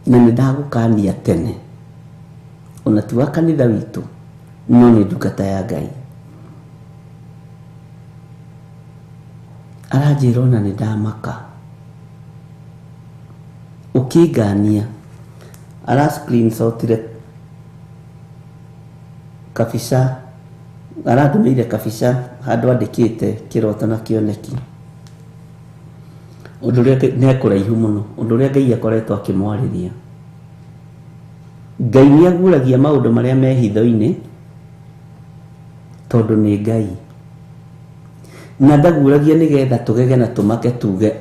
na nĩndagũkania tene, ona ti wa kanitha witũ, no nĩ ndungata ya Ngai. Aranjĩra ona nĩndamaka, ũkĩngania. Ara screenshotire kabica, arandũmĩire kabica handũ andĩkĩte kĩroto na kĩoneki, ũndũ ũrĩa nĩ kũraihu mũno, ũndũ ũrĩa Ngai akoretwo akĩmwarĩria. Ngai nĩ aguũragia maũndũ marĩa me hitho-inĩ, tondũ nĩ Ngai, na ndaguũragia nĩgetha tũgege na tũmake tuge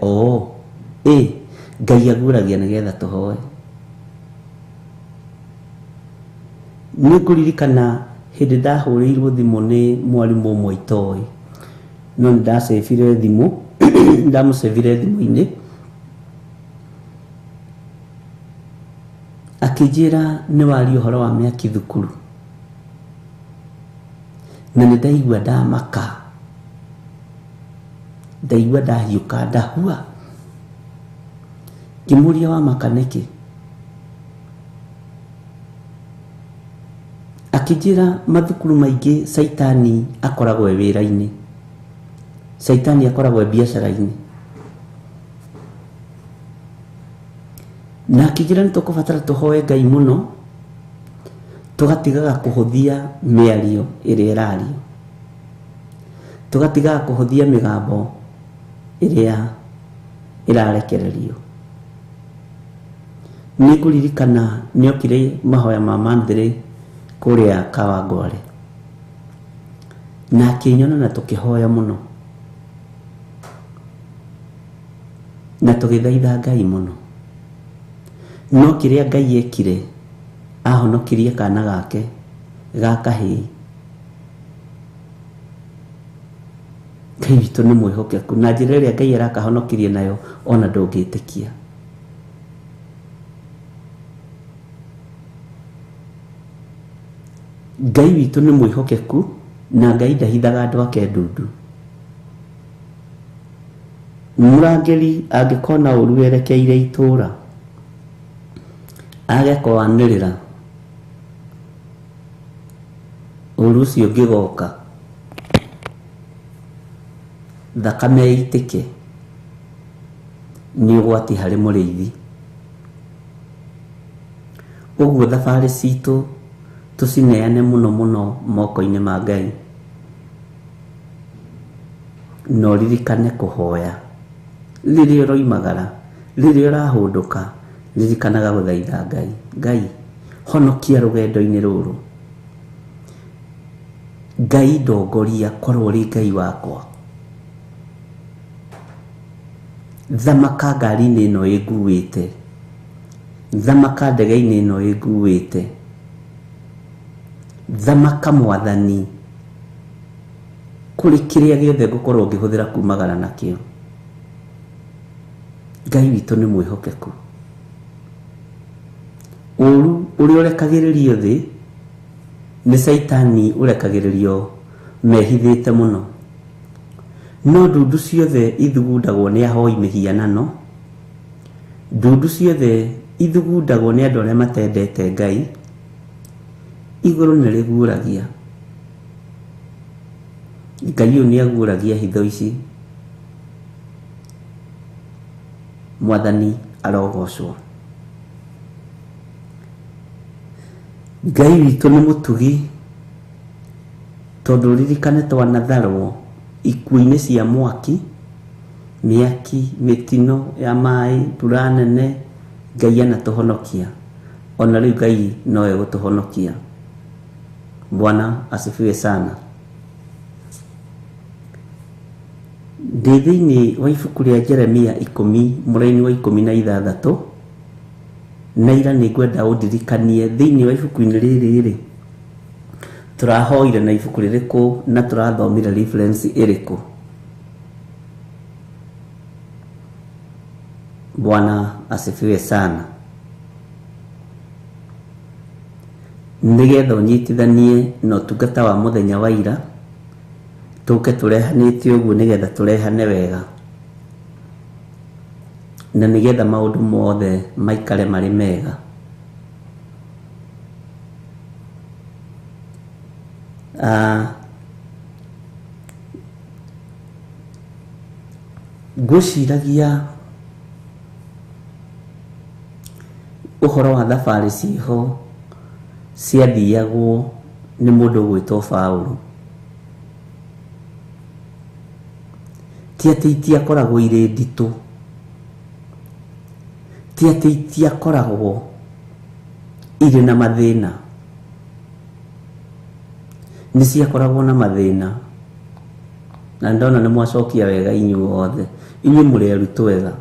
Ngai aguũragia nĩgetha tũhoe. Nĩ ngũririkana hĩndĩ ndahũrĩirwo thimũ nĩ mwarimũ ũmwe itoĩ, no nĩndacebire thimũ, ndamũcebire thimũ-inĩ, akĩnjĩra nĩ waria ũhoro wa mĩaki thukuru, na nĩndaigua ndamaka, ndaigua ndahiũka, ndahua. Ngĩmũria wamaka nĩkĩ? Akĩnjĩra mathukuru maingĩ Saitani akoragwo wĩra-inĩ, Saitani akoragwo biacara-inĩ, na akĩnjĩra nĩtũkũbatara tũhoe Ngai mũno, tũgatigaga kũhũthia mĩario ĩrĩa ĩrario, tũgatigaga kũhũthia mĩgambo ĩrĩa ĩrarekererio. Nĩ ngũririkana nĩokire mahoya ma Monday kũrĩa Kawangware, na akĩnyona na tũkĩhoya mũno, na tũgĩthaitha Ngai mũno. No kĩrĩa Ngai ekire, ahonokirie kana gake ga kahĩĩ. Ngai witũ nĩ mwĩhokeku, na njĩra ĩrĩa Ngai arakahonokirie nayo ona ndũngĩtĩkia. Ngai witũ nĩ mwĩhokeku, na Ngai ndahithaga andũ ake ndundu. Mũrangĩri angĩkona ũru werekeire itũũra, age kwanĩrĩra, ũru ũcio ũngĩgoka, thakame ĩitĩke, nĩ ũgwati harĩ mũrĩithi. Ũguo thabarĩ citũ tũcineane mũno mũno moko-inĩ ma Ngai, no ririkane kũhoya. Rĩrĩa ũroimagara, rĩrĩa ũrahũndũka, ririkanaga gũthaitha Ngai. Ngai, honokia rũgendo-inĩ rũrũ. Ngai ndongoria, korwo ũrĩ Ngai wakwa. Thamaka ngari-inĩ ĩno ĩnguĩte, thamaka ndege-inĩ ĩno ĩnguĩte, thamaka Mwathani kũrĩ kĩrĩa gĩothe ngũkorwo ngĩhũthĩra kumagara nakĩo. Ngai witũ nĩ mwĩhokeku. Ũru ũrĩa ũrekagĩrĩrio thĩ nĩ Saitani ũrekagĩrĩrio mehithĩte mũno. No ndundu ciothe ithugundagwo nĩ ahoi mĩhianano. Ndundu ciothe ithugundagwo nĩ andũ arĩa matendete Ngai. Igũrũ nĩ rĩguũragia. Ngai ũyũ nĩ aguũragia hitho ici. Mwathani arogocwo. Ngai witũ nĩ mũtugi, tondũ ririkane twanatharwo ikuũ-inĩ cia mwaki, mĩaki, mĩtino ya maĩ, mbura nene. Ngai anatũhonokia. Ona rĩu Ngai nowe gũtũhonokia. Bwana asifiwe sana. Ndĩ thĩinĩ wa ibuku rĩa Jeremia 10 mũraini wa 16, na ira nĩ ngwenda ũndirikanie thĩinĩ wa ibuku-inĩ rĩrĩ tũrahoire na ibuku rĩrĩkũ na tũrathomire reference ĩrĩkũ. Bwana asifiwe sana. Nĩgetha ũnyitithanie na ũtungata wa mũthenya wa ira, tũke tũrehanĩte ũguo nĩgetha tũrehane wega, na nĩgetha maũndũ mothe maikare marĩ mega. Ngwĩciragia ũhoro wa thabarĩ ciho ciathiagwo nĩ mũndũ gwĩtwo Paũlũ. Ti atĩ itiakoragwo irĩ nditũ, ti atĩ itiakoragwo irĩ na mathĩna. Nĩ ciakoragwo na mathĩna, na ndona nĩ mwacokia wega inyuothe, inyuĩ mũrĩ arutwo wega.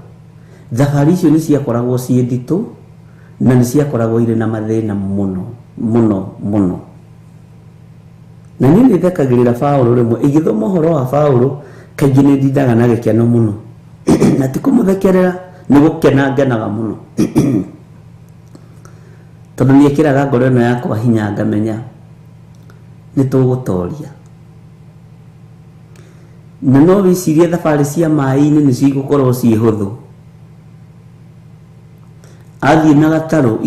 Thabarĩ icio nĩ ciakoragwo ciĩ nditũ na nĩ ciakoragwo irĩ na mathĩna mũno mũno mũno. Na niĩ nĩ thekagĩrĩra Paũlũ rĩmwe, igĩthoma ũhoro wa Paũlũ kaingĩ nĩ ndindaga na gĩkeno mũno. Na ti kũmũthekerera, nĩ gũkena ngenaga mũno. Tondũ nĩ ĩkĩraga ngoro ĩno yakwa hinya, ngamenya nĩ tũgũtoria. Na no wĩcirie thabarĩ cia maĩ-inĩ nĩ cigũkorwo ciĩ hũthũ. Athiĩ na gatarũ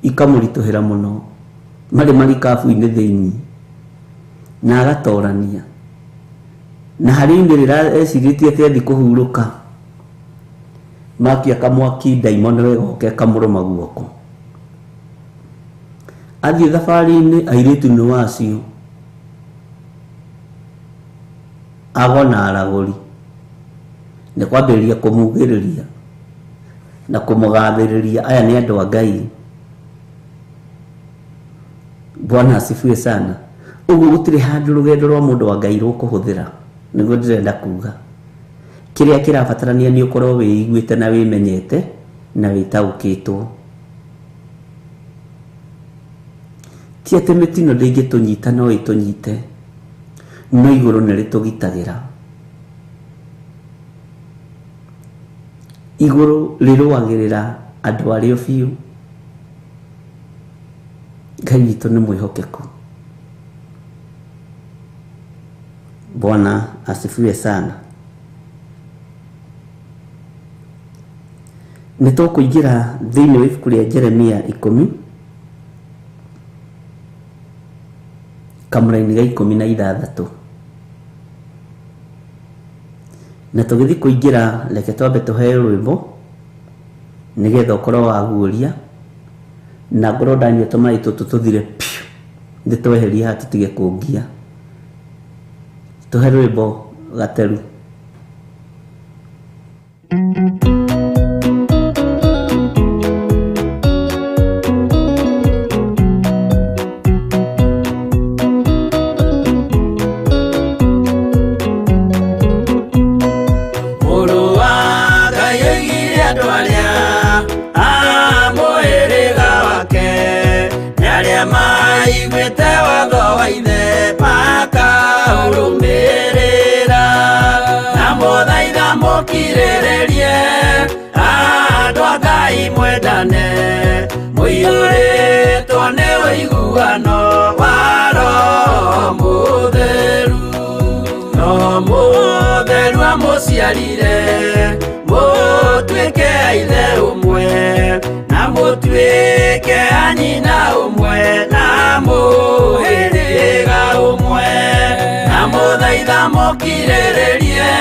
ikamũritũhĩra, mũno, marĩ marikabu-inĩ thĩinĩ, na agatorania. Na harĩ imerera ecirĩtie atĩ athi kũhurũka, makia kamwaki ndaimono wegoke kamũrũma guoko. Athiĩ thabarĩ-inĩ airĩtu nĩ wacio, agona aragũri, nĩ kwambĩrĩria kũmugĩrĩria na kũmũgathĩrĩria, aya nĩ andũ a Ngai. Bwana asifiwe sana. Ũguo gũtirĩ handũ rũgendo rwa mũndũ wa Ngai rũkũhũthĩra, nĩguo ndĩrenda kuga. Kĩrĩa kĩrabatarania nĩ ũkorwo wĩiguĩte na wĩmenyete na wĩtaũkĩtwo. Ti atĩ mĩtino ndĩngĩtũnyita, no ĩtũnyite, no igũrũ nĩ rĩtũgitagĩra. Igũrũ rĩrũagĩrĩra andũ arĩo biũ. Ngai witũ nĩ mwĩhokeku. Bwana asifiwe sana. Nĩ tũkũingĩra thĩinĩ wa ibuku rĩa Jeremia 10 kamũra-inĩ ga 16. Na tũgĩthiĩ kũingĩra, reke twambe tũheo rwĩmbo nĩgetha ũkorwo waguũria, na ngorwo ndanyua tũmaĩ tũtũ tũthire piũ, ndĩtweherie haha tũtige kũngia. Tũhe rwĩmbo gateru. Maiguĩte watho wa ithe makaũrũmĩrĩra. Ngai mwendane muiyũrĩtwo nĩ ũiguano wa Roho Mũtheru. Roho Mũtheru amũciarire mũtuĩke a ithe ũmwe na mũtuĩke a nyina ũmwe na mũhĩrĩga ũmwe, na mũthaitha mũkirĩrĩrie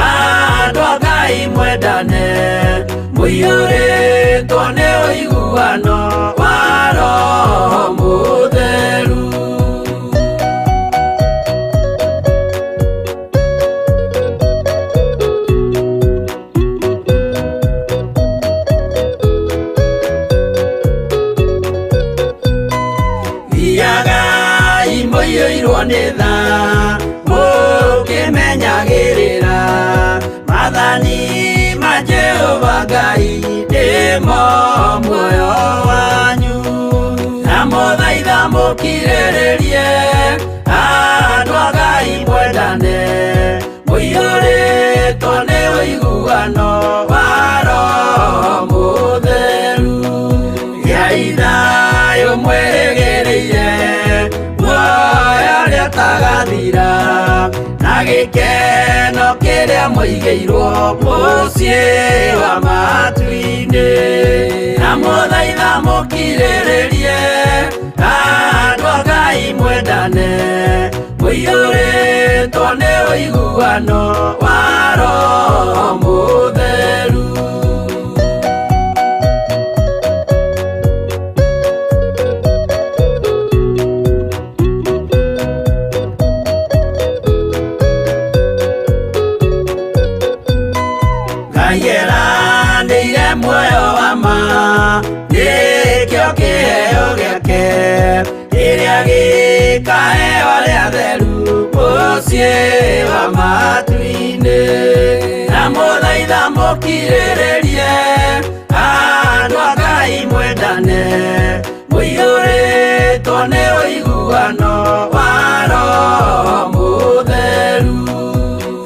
andũ a Ngai mwendane muiyũrĩtwo nĩ ũiguano wa Roho Mũtheru. Thiagai mũiyũirwo nĩ tha mũkĩmenyagĩrĩra maathani ma Jehova Ngai nĩmo muoyo wanyu, na mũthaitha mũkirĩrĩrie andũ a Ngai mwendane muiyũrĩtwo nĩ ũiguano wa Roho Mũtheru. Gĩai thayũ mwĩrĩgĩrĩire muoyo ũrĩa ũtagathira na gĩkeno kĩrĩa mũigĩirwo mũciĩ wa matu-inĩ, na mũthaitha mũkirĩrĩrie andũ a Ngai mwendane muiyũrĩtwo nĩ ũiguano wa Roho Mũtheru. Ngai muoyo wa ma nĩkĩo kĩheo gĩake kĩrĩa gĩkaheo arĩa atheru mũciĩ wa matu-inĩ, na mũthaitha mũkirĩrĩrie andũ a Ngai mwendane muiyũrĩtwo nĩ ũiguano wa Roho Mũtheru.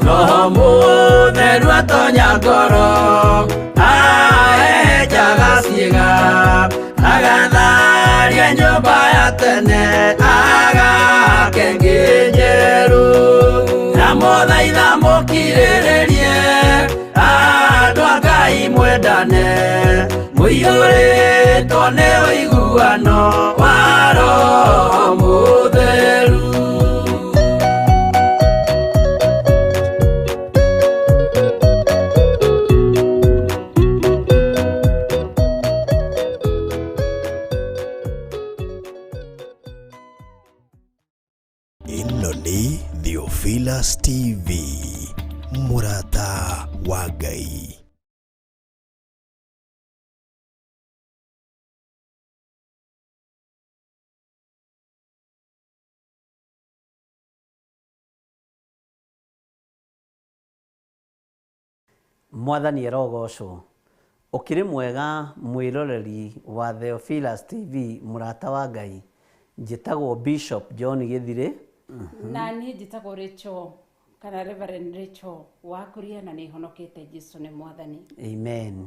Roho Mũtheru atonya ngoro ahejaga ciĩga agatharia nyũmba ya tene agake ngĩ njerũ, na mũthaitha mũkirĩrĩrie andũ a Ngai mwendane muiyũrĩtwo nĩ ũiguano wa Roho Mũtheru. Ĩno nĩ Theophilus TV, Murata wa Ngai. Mwathani arogocwo. Ũkĩrĩ mwega mwĩroreri wa Theophilus TV, Murata wa Ngai. Njĩtagwo Bishop John Githiri. Na niĩ njĩtagwo Rachel kana Reverend Rachel wa kũria na nĩ honokete Jesũ nĩ Mwathani. Amen.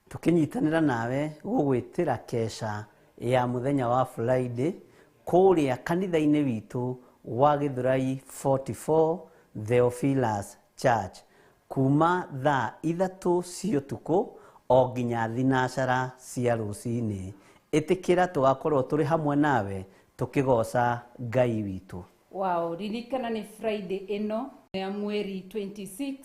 Tũkĩnyitanĩra nawe gũgwĩtĩra kesha ya mũthenya wa Friday kũrĩa kanitha-inĩ witũ wa Githiri 44 Theophilus Church kuma thaa 3 cia ũtukũ o nginya thinacara cia rũcinĩ. Ĩtĩkĩra tũgakorwo tũrĩ hamwe nawe tũkĩgoca Ngai witũ. Wow, ririkana nĩ Friday ĩno ya mweri 26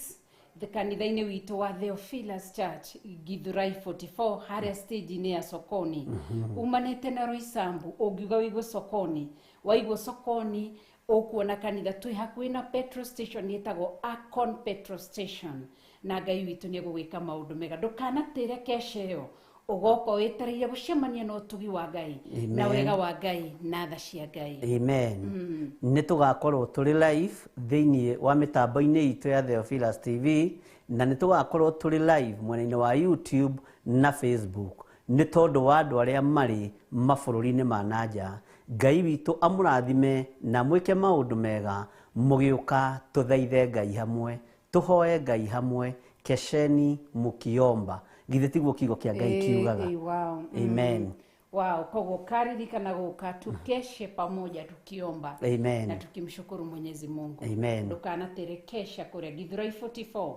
kanitha-inĩ witũ wa Theophilus Church Githiri 44 harĩa stage-inĩ ya Sokoni. Umanĩte na Roysambu ũngiuga wĩgwo Sokoni, waigwo Sokoni ũkuona kanitha twĩ hakuhĩ na petrol station ĩtagwo Akon petrol station, na Ngai witũ nĩ egũgwĩka maũndũ mega. Ndũkanatĩre kesha ĩyo, ugoka wetereire gucemania na utugi wa Ngai na wega wa Ngai na tha cia Ngai. Amen. Nĩ tũgakorwo tũrĩ live thĩinĩ wa mĩtambo-inĩ itũ ya Theophilus TV, na nĩ tũgakorwo tũrĩ live mwena-inĩ wa YouTube na Facebook. Nĩ tondũ wa andũ arĩa marĩ mabũrũri-inĩ ma nanja. Ngai witũ amũrathime na mwĩke maũndũ mega, mũgĩũka tũthaithe Ngai hamwe, tũhoe Ngai hamwe, kesheni mũkiomba. githe tiguo kiugo kia Ngai kiugaga. Wow. Amen. Wow, kogo karirikana guka tukeshe pamoja tukiomba. Amen. Na tukimshukuru Mwenyezi Mungu. Amen. Ndukana terekesha kuria Githiri 44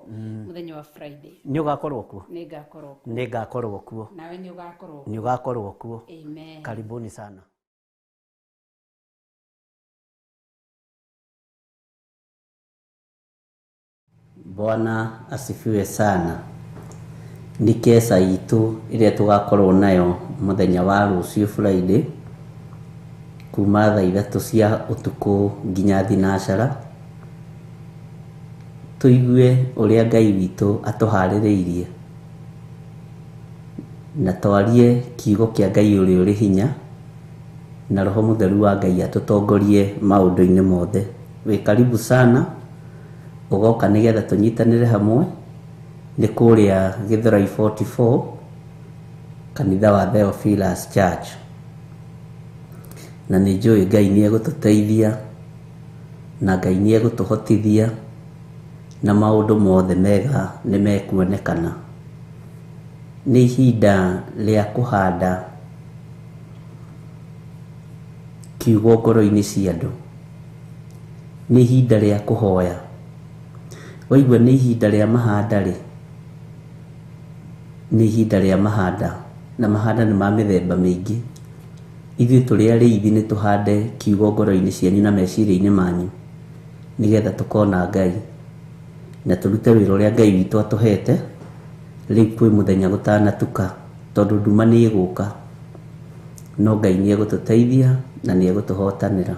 muthenya wa Friday. Ni ugakorwo kuo. Negakorwo kuo. Nawe ni ugakorwo. Ni ugakorwo kuo. Amen. Karibuni sana. Bwana asifiwe sana. Ni kesa itu ile tugakorwo nayo muthenya wa rucio Friday kuma thaa 3 cia utuku nginya thinacara, tuigue uria Ngai witu atuhaririirie na twarie kiugo kia Ngai uri hinya, na Roho Mutheru wa Ngai atutongorie maundu-ini mothe. We karibu sana ugoka nigetha tunyitanire hamwe ni kuria Githiri 44 kanitha wa Theophilus Church, na ni njui Ngai ni egututeithia na Ngai ni egutuhotithia na maundu mothe mega ni mekuonekana. Ni ihinda ria kuhanda kiugo ngoro-ini cia andu, ni ihinda ria kuhoya. Waigua ni ihinda ria mahanda ri, ni ihinda ria mahanda, na mahanda ni ma mithemba mingi. Ithuĩ tũrĩ arĩithi ni tuhande kiugo ngoro-ini cianyu na meciria-ini manyu nigetha tukona Ngai na turute wĩra ũrĩa Ngai witũ atuhete rĩu kwĩ mũthenya gũtanatuka, tondu nduma nĩ ĩgũka, no Ngai nĩ egũtũteithia na nĩ egũtũhotanĩra.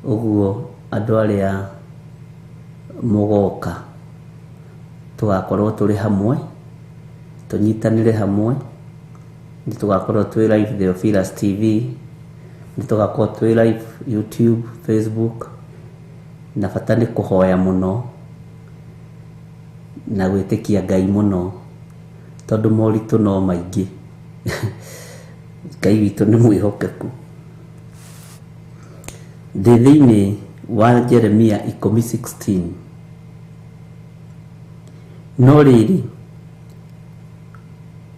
Ũguo andũ arĩa mũgoka tugakorwo tũrĩ hamwe, tunyitanĩre hamwe, ni tugakorwo twĩ live Theophilus TV, ni tugakorwo twĩ live YouTube, Facebook, na bata nĩ kũhoya mũno na gwĩtĩkia Ngai mũno, tondu moritũ no maingĩ. Ngai witũ nĩ mwĩhokeku. Thĩinĩ wa Jeremia 10:16, no rĩrĩ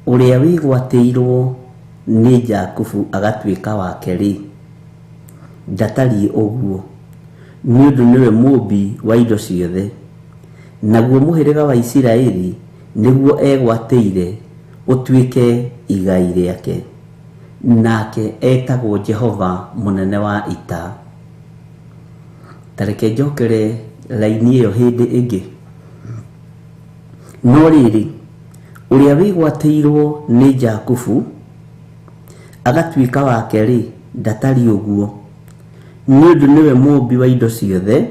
uria wĩgwatĩirwo nĩ Jakubu agatuĩka wake rĩ, ndatariĩ ũguo, nĩ ũndũ nĩwe mũmbi wa indo ciothe, naguo mũhĩrĩga wa Isiraeli nĩguo egwatĩire ũtuĩke igai rĩake, nake etagwo Jehova mũnene wa ita. Tareke njokere laini ĩyo hĩndĩ ĩngĩ. No rĩrĩ uria wĩgwatĩirwo nĩ Jakubu agatuĩka wake rĩ, ndatari ũguo, nĩ ũndũ nĩwe mũmbi wa indo ciothe,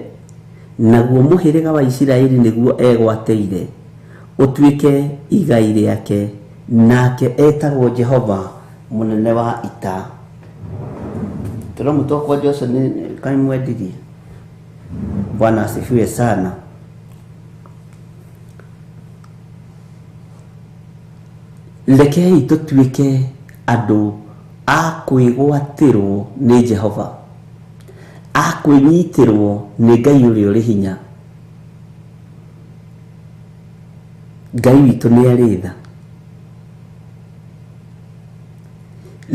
naguo mũhĩrĩga wa Isiraeli nĩguo egwatĩire ũtuĩke igai rĩake, nake etagwo Jehova mũnene wa ita. Tũramũtwa kwa Jose nĩ kaimwendirie. Bwana asifiwe sana. Rekei tutuĩke andũ a kwĩgwatĩrwo nĩ Jehova, a kwĩnyitĩrwo nĩ Ngai ũrĩa ũrĩ hinya. Ngai witũ nĩ arĩ tha.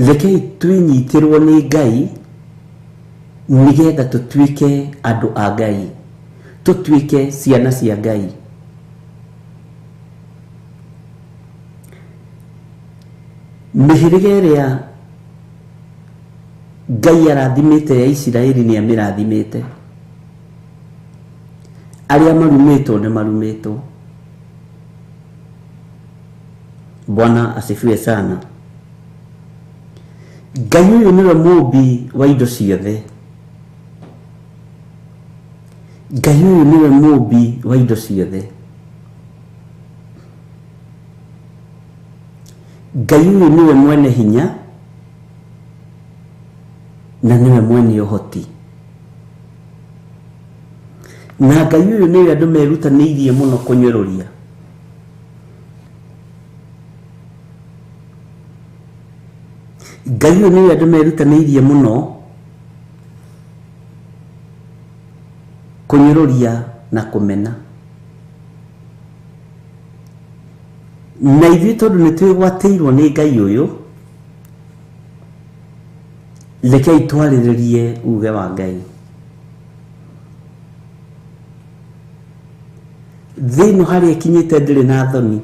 Rekei twĩnyitĩrwo nĩ Ngai nigetha tũtuĩke andũ a Ngai, tũtuĩke ciana cia Ngai. Mĩhĩrĩga ĩrĩa Ngai arathimĩte ya Isiraeli nĩ amĩrathimĩte. Arĩa marumĩtwo nĩ marumĩtwo. Bwana asifiwe sana. Ngai ũyũ nĩwe mũmbi wa indo ciothe. Ngai ũyũ nĩwe mũmbi wa indo ciothe. Ngai ũyũ nĩwe mwene hinya na nĩwe mwene ũhoti. Na Ngai ũyũ nĩwe andũ merutanĩirie mũno kũnyũrũria. Ngai ũyũ nĩwe andũ merutanĩirie mũno kũnyũrũria na kũmena. na ithuĩ tondũ nĩ twĩgwatĩirwo nĩ Ngai ũyũ, rekei twarĩrĩrie uge wa Ngai. Thĩinĩ harĩa kinyĩte ndĩrĩ na thoni,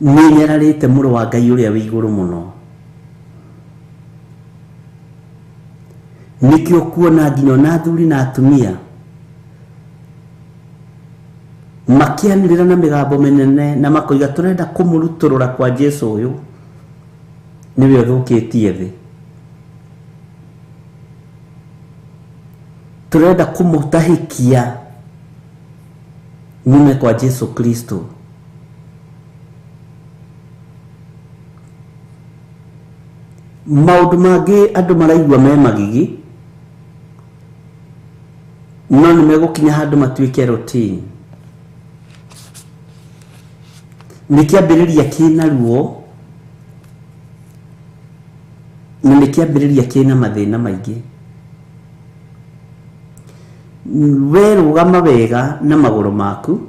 nĩ nyararĩte mũrũ wa Ngai ũrĩa wĩ igũrũ mũno. Nĩkĩo kuona nginya na athuri na atumia makianĩrĩra na mĩgambo mĩnene na makoiga tũrenda kũmũrutũrũra kwa Jesu ũyũ, nĩwe ũthũkĩtie thĩ. Tũrenda kũmũtahĩkia nyume kwa Jesu Kristo. Maũndũ mangĩ andũ maraigua me magigi, no nĩ megũkinya handũ matuĩke routine. Nĩ kĩambĩrĩria kĩna ruo, na nĩ kĩambĩrĩria kĩna mathĩna maingĩ. We rũgama wega na magũrũ maku,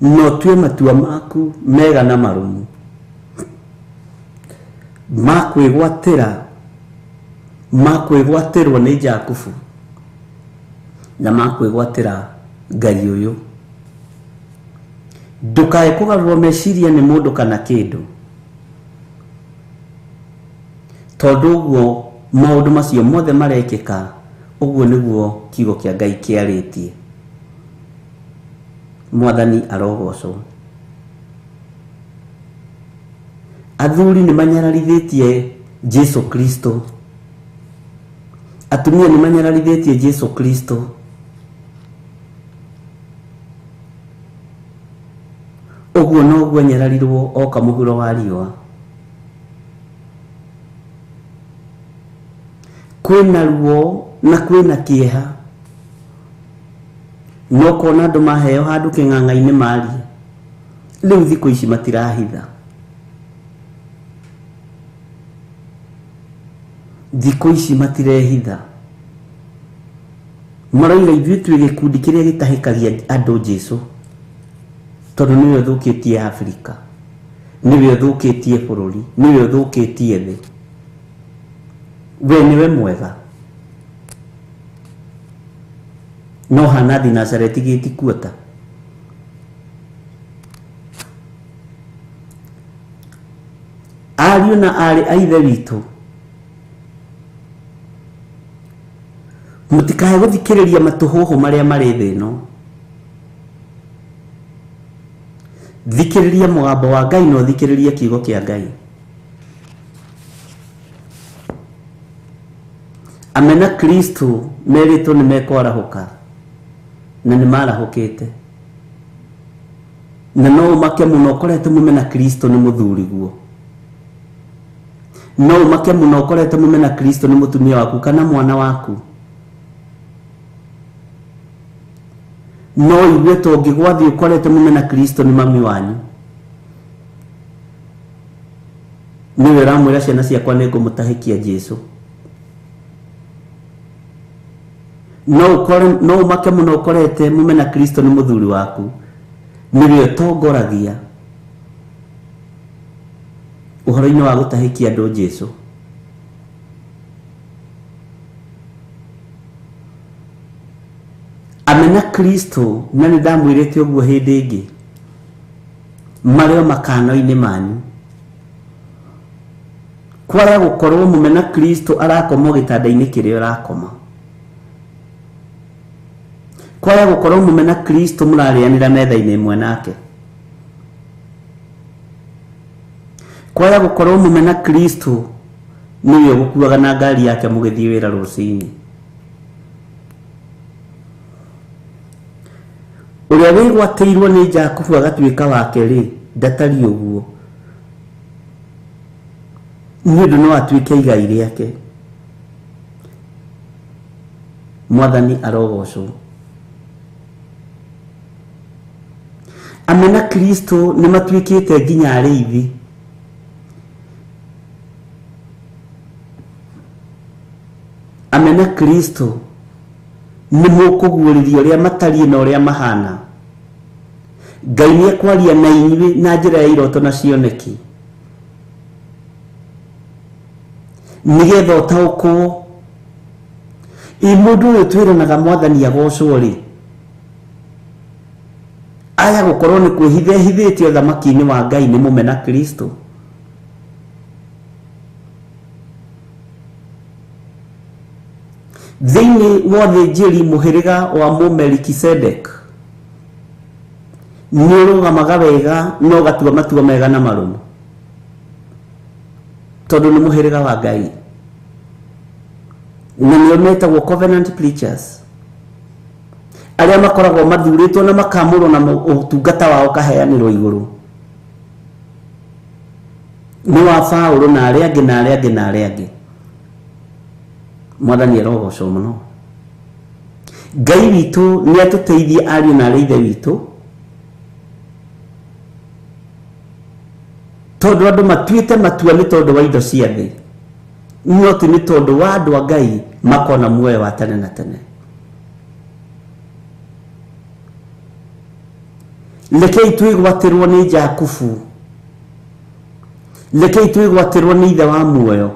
no tue matua maku mega na marũmu makwĩgwatĩrwo nĩ Jakubu na makwĩgwatĩra Ngai ũyũ. Ndũkae kũgarũrwo meciria nĩ mũndũ kana kĩndũ, tondũ ũguo maũndũ macio mothe marekĩka, ũguo nĩguo kiugo kĩa Ngai kĩarĩtie. Mwathani arogocwo. Athuri nĩ manyararithĩtie Jesu Kristo, atumia nĩ manyararithĩtie Jesu Kristo. Ũguo noguo nyararirwo o kamũhuro wa riũa. Kwĩna ruo na kwĩna kĩeha, no kona andũ maheo handũ kĩng'ang'a-inĩ marie. Rĩu thikũ ici matirahitha, thikũ ici matirehitha. Maroiga ithuĩ twĩ gĩkundi kĩrĩa gĩtahĩkagia andũ Jesu, tondũ nĩwe ũthũkĩtie Afrika, nĩwe ũthũkĩtie bũrũri, nĩwe ũthũkĩtie thĩ. We nĩwe mwega, no hanathi Nazareti gĩtikuota. Ariũ na arĩ a ithe witũ, mũtikae gũthikĩrĩria matũhũhũ marĩa marĩ thĩ ĩno. Thikĩrĩria mũgambo wa Ngai na ũthikĩrĩrie kiugo kĩa Ngai. Amena Kristo merĩtwo nĩ mekwarahũka na nĩ marahũkĩte, na no ũmake mũno ũkorete mũmena Kristo nĩ mũthuri guo. No ũmake mũno ũkorete mũmena Kristo nĩ mũtumia waku kana mwana waku. No iwe to ũngĩgwathi ũkorete mũmena Kristo nĩ mami wanyu. Nĩwe ũramwĩra ciana ciakwa nĩ ngũmũtahĩkia Jesu. No ũmake mũno ũkorete mũmena Kristo nĩ mũthuri waku, nĩwe ũtongoragia ũhoro-inĩ wa gũtahĩkia andũ Jesu. Amena Kristo, na nĩ ndamwĩrĩte ũguo hĩndĩ ĩngĩ, marĩ o makano-inĩ manyu. Kwaya gũkorwo mũmena Kristo arakoma gĩtanda-inĩ kĩrĩa ũrakoma. Kwaya gũkorwo mũmena Kristo mũrarĩanĩra metha-inĩ ĩmwe nake. Kwaya gũkorwo mũmena Kristo nĩwe ũgũkuaga na ngari yake mũgĩthiĩ wĩra rũci-inĩ. Ũrĩa wĩgwatĩirwo nĩ Jakubu agatuĩka wake rĩ, ndatari ũguo, nĩ ũndũ no atuĩke igai rĩake. Mwathani arogocwo. Amena Kristo nĩ matuĩkĩte nginya arĩithi. Amena Kristo nĩ mũkũguũrĩrio ũrĩa matariĩ na ũrĩa mahana. Ngai nĩ ekwaria na inyuĩ na njĩra ya iroto na cioneki, nĩgetha ũtaũkwo. Mũndũ ũyũ twĩranaga Mwathani agocwo rĩ, aya gũkorwo nĩ kwĩhithĩte ũthamaki-inĩ wa Ngai nĩ mũmena Kristo. Thĩinĩ wa ũthĩnjĩri mũhĩrĩga wa Mũmelikisedek nĩ ũrũgamaga wega na ũgatua matua mega na marũmu, tondũ nĩ mũhĩrĩga wa Ngai, na nĩo metagwo covenant preachers, arĩa makoragwo mathurĩtwo na makamũrwo na ũtungata wao kaheanĩrwo igũrũ. Nĩ wa Paũlũ na arĩa angĩ na arĩa angĩ na arĩa angĩ. Mwathani arogocwo mũno. Ngai witũ nĩ atũteithie ariũ na arĩa ithe witũ, tondũ andũ matuĩte matua nĩ tondũ wa indo cia thĩ, no ti nĩ tondũ wa andũ a Ngai makona muoyo wa tene na tene. Rekei twĩgwatĩrwo nĩ Jakubu, rekei twĩgwatĩrwo nĩ ithe wa muoyo,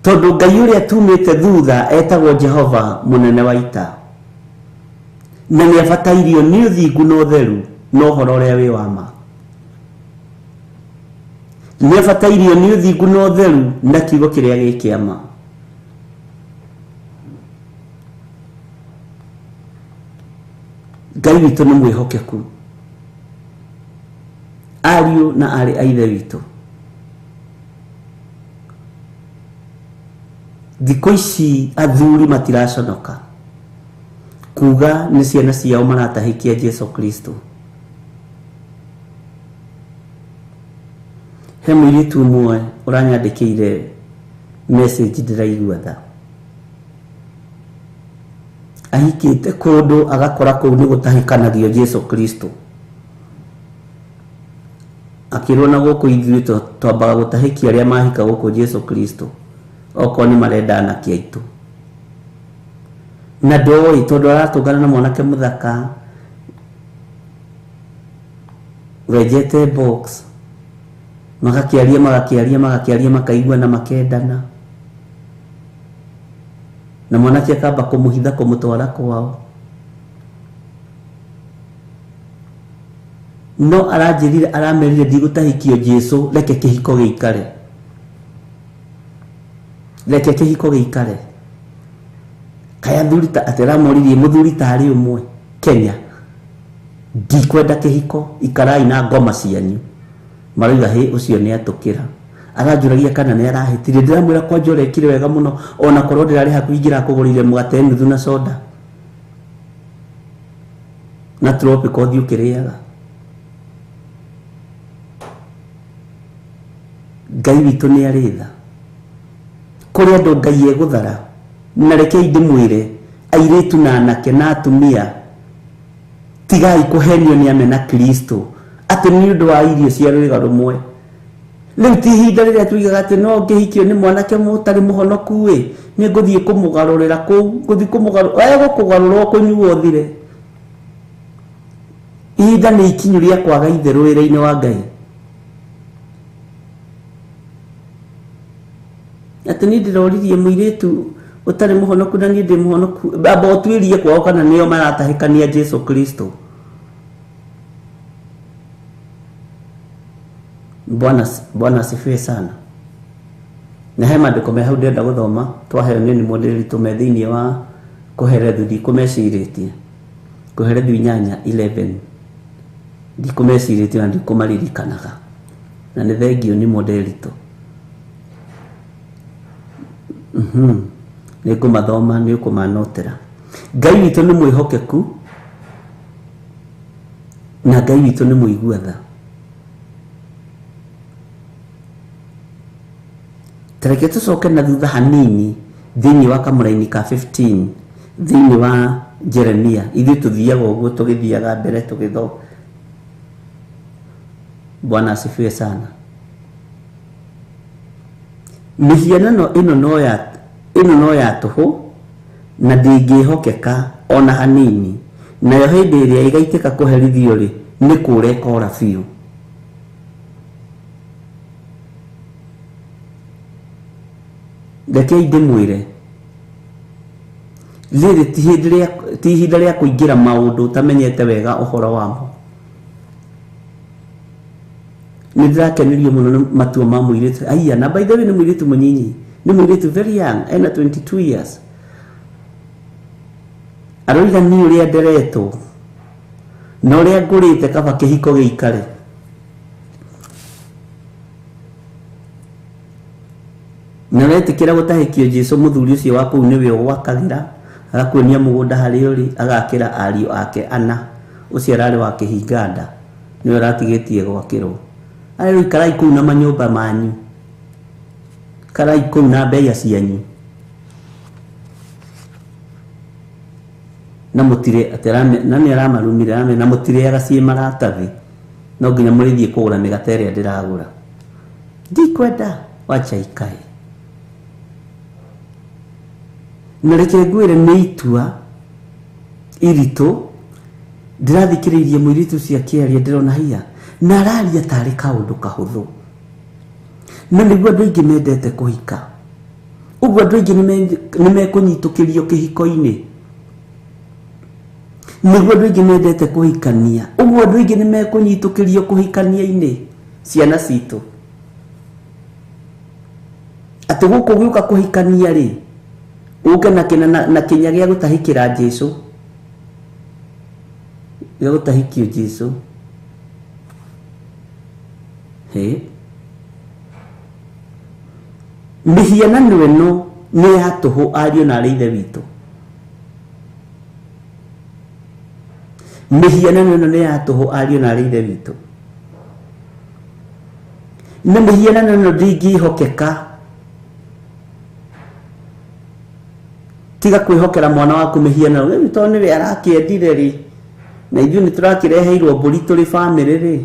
tondũ Ngai ũrĩa tumĩte thutha etagwo Jehova mũnene wa ita, na nĩ abatairio nĩ ũthingu na ũtheru na ũhoro ũrĩa wĩ wa ma. Nĩ abatairio nĩ ũthingu na ũtheru na kiugo kĩrĩa gĩ kĩa ma. Ngai witũ nĩ mwĩhokeku, ariũ na arĩ a ithe witũ. Thikũ ici athuri matiraconoka kuga nĩ ciana ciao maratahikia Jesu Kristo. He mũirĩtu ũmwe ũranyandĩkĩire message ndĩraigua tha, ahikĩte kũndũ agakora kũu nĩ gũtahikanagio Jesu Kristo, akĩrwo na gũkũ ithuĩ twambaga gũtahikia arĩa mahika gũkũ Jesu Kristo, okorwo nĩ marenda anake aitũ. Na ndoĩ tondũ aratũngana na mwanake mũthaka wenjete box, magakĩaria makaigua na makendana, na mwanake akamba kũmũhitha kũmũtwara kwao. No aranjĩrire, aramerire ndigũtahikio Jesu, reke kĩhiko gĩikare, reke kĩhiko gĩikare. Kaya thuri ateramoririe mũthuri tarĩ ũmwe Kenya, ndikwenda kĩhiko, ikarai na ngoma cianyu. Marauga he ũcio nĩ atũkĩra. Aranjũragia kana nĩ arahĩtire, ndĩramwĩra kwanja ũrekire wega mũno, ona korwo ndĩrarĩ hakuhĩ ingĩrakũgũrĩire mũgate nuthu na soda na tropical ũthiĩ ũkĩrĩaga. Ngai witũ nĩ arĩ tha, kũrĩ andũ Ngai egũthara. Na rekei ndĩmwĩre airĩtu na anake na atumia, tigai kũhenio nĩ amena Kristo atĩ nĩ ũndũ wa irio cia rwĩga rũmwe. Rĩu ti ihinda rĩrĩa tuigaga atĩ no ngĩhikio nĩ mwanake mũtarĩ mũhonoku ĩ, nĩ ngũthiĩ kũmũgarũrĩra kũu, ngũthiĩ kũmũgarũrĩra, gũkũgarũrwo kũnyuo thire. Ihinda nĩ ikinyu rĩa kwaga itherũ wĩra-inĩ wa Ngai. Atĩ niĩ ndĩroririe mũirĩtu ũtarĩ mũhonoku na niĩ ndĩ mũhonoku, amba ũtuĩrie kwao kana nĩo maratahĩkania Jesu Kristo. Bwana asifiwe sana. Na he maandĩko me hau ndĩrenda gũthoma twaheo nĩ mũndĩrĩtũ me thĩinĩ wa Kũherethu, ndikũmecirĩtie, Kũherethu 8:11, ndikũmecirĩtie na ndikũmaririkanaga, na nĩ thengio nĩ mũndĩrĩtũ. Nĩ ngũmathoma, nĩ ũkũmanotera. Ngai witũ nĩ mwĩhokeku na Ngai witũ nĩ mũigua tha. Tareke tũcoke na thutha hanini thĩinĩ wa kamũra-inĩ ka 15 thĩinĩ wa Jeremia. Ithuĩ tũthiaga ũguo tũgĩthiaga mbere tũgĩthoma. Bwana asifiwe sana. Mihianano ĩno no ya ino no ya tuhu na ndingihokeka ona hanini, nayo hindi iria igaitika kuherithio ri ni kurekora biu. Rekei ndimwire riri ti ihinda ria kuingira maundu utamenyete wega uhoro wamo. Nindrakenirio muno matua ma muiritu aya, na by the way ni muiritu munyinyi, ni muiritu very young, ena 22 years. Aroiga ni uria nderetwo na uria ngurite kaba kihiko giikare. Na wetikira gutahikio Jesu muthuri ucio wa kuu niwe gwakagira, agakuonia mugunda hari uri, agakira ariu ake ana, ucio arari wa kihinganda niwe ratigitie gwakirwo. Ayo ikarai kuu na manyumba manyu, karai kuu na mbeya cianyu, na mutire aterame na ni aramarumire ame na mutire agacie maratathi, no nginya murithie kugura migate iria ndiragura. Ndikwenda wacha ikae. Nareke ngwire ni itua iritu ndirathikiririe muiritu cia kiaria ndirona hiya na araria tari kaundu kahuthu. Na niguo andu aingi mendete kuhika, uguo andu aingi nimekunyitukirio kihiko-ini, niguo andu aingi mendete kuhikania, uguo andu aingi nimekunyitukirio kuhikania-ini ciana citu. Ati guku giuka kuhikania ri uke na kinya gia gutahikira Jesu, gia gutahikio Jesu. Mihianano ino ni ya tuhu ario na arithe witu. Mihianano ino ni ya tuhu ario na arithe witu. Na mihianano ino ndingihokeka tiga kwihokera mwana waku mihianano ino to niwe arakiendire ri, na ithuĩ nĩ tũrakireheirwo mbũri tũrĩ bamĩrĩ rĩ.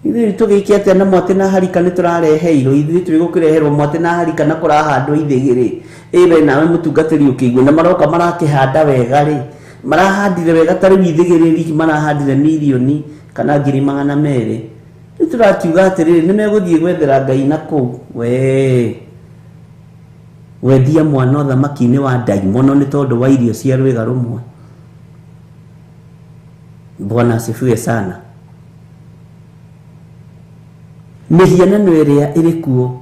Ithuĩ tũgĩikia na mwatĩ na harika nĩ tũrareheirwo, ithuĩ twĩgũkĩreherwo mwatĩ na harika na kũrahandwo ithĩgĩ rĩ. Ĩwe nawe mũtungatĩri ũkĩigua na maroka marakĩhanda wega rĩ, marahandire wega ta rĩu ithĩgĩ rĩrĩ marahandire milioni kana 200,000. Rĩu tũrakiuga atĩrĩrĩ nĩ megũthiĩ gwethera Ngai na kũu. Wendia mwana ũthamaki-inĩ wa ndaimono nĩ tondũ wa irio cia rwĩga rũmwe. Bwana asifiwe sana. Mihianano ĩrĩa ĩrĩ kuo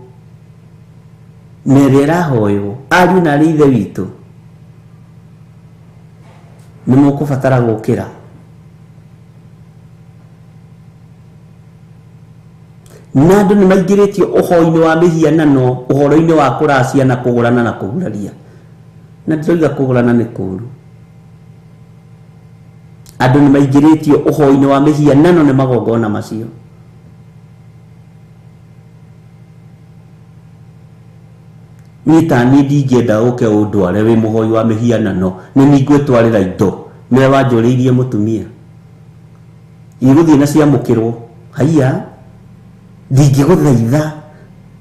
na ĩrĩa ĩrahoywo ariũ na arĩ ithe witũ nĩ mũkũbatara gũkĩra. Na andũ nĩ maingĩrĩtio ũhoro-inĩ wa mihianano, ũhoro-inĩ wa kũracia na kũgũrana na kũguraria. Na ndĩroiga kũgũrana nĩ kũũru. Andũ nĩ maingĩrĩtio ũhoro-inĩ wa mihianano nĩ magongona macio. Nitani ndingĩenda ũke ũndware wĩ mũhoi wa mihianano, nĩ ningwĩtwarĩra indo nĩwe wanjũrĩirie mũtumia. Igũthiĩ na ciamũkĩrwo haiya ndingĩgũthaitha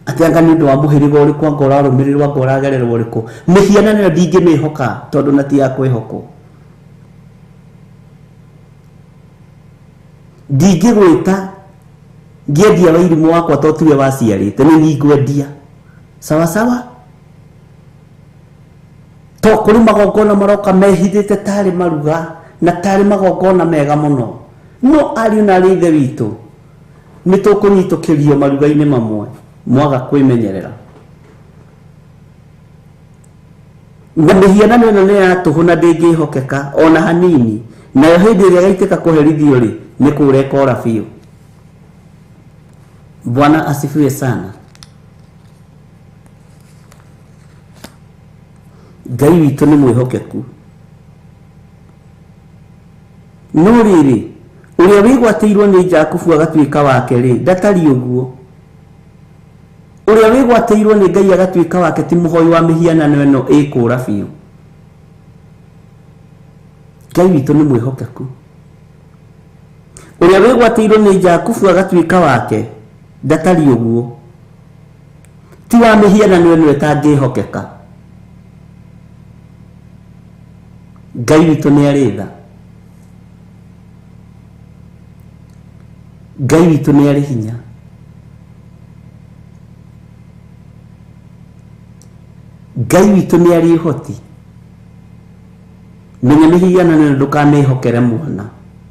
atĩ anga nĩ ũndũ wa mũhĩrĩga ũrĩkũ anga ũrarũmĩrĩrwo anga ũragererwo ũrĩkũ. Mihianano ĩyo ndingĩmĩhoka tondũ na ti ya kwĩhokwo. Ndingĩgwĩta ngĩendia wairimũ wakwa to tiwe waciarĩte, nĩ niĩ ngwendia sawa sawa. To kũrĩ magongona maroka mehithĩte tarĩ maruga na tarĩ magongona mega mũno, no ariũ na arĩ ithe witũ nĩ tũkũnyitũkĩrio maruga-inĩ mamwe mwaga kwĩmenyerera. Na mihianano ĩno nĩ ya tũhũ na ndĩngĩhokeka ona hanini, nayo hĩndĩ ĩrĩa yaitĩka kũherithio rĩ nĩ kũrekora biũ. Bwana asifiwe sana. Ngai witũ nĩ mwĩhokeku. No rĩrĩ ũrĩa wĩgwatĩirwo nĩ Jakubu agatuĩka wake rĩ ndatari ũguo. Ũrĩa wĩgwatĩirwo nĩ Ngai agatuĩka wake ti mũhoi wa mihianano ĩno ĩkũra biũ. Ngai witũ nĩ mwĩhokeku. Ũrĩa wĩgwatĩirwo nĩ Jakubu agatuĩka wake ndatari ũguo. Ti wa mihianano ĩno ĩtangĩhokeka. Ngai witũ nĩ arĩ tha, Ngai witũ nĩ arĩ hinya, Ngai witũ nĩ arĩ ũhoti. Menya mĩhianano ndũkamĩhokere mwana,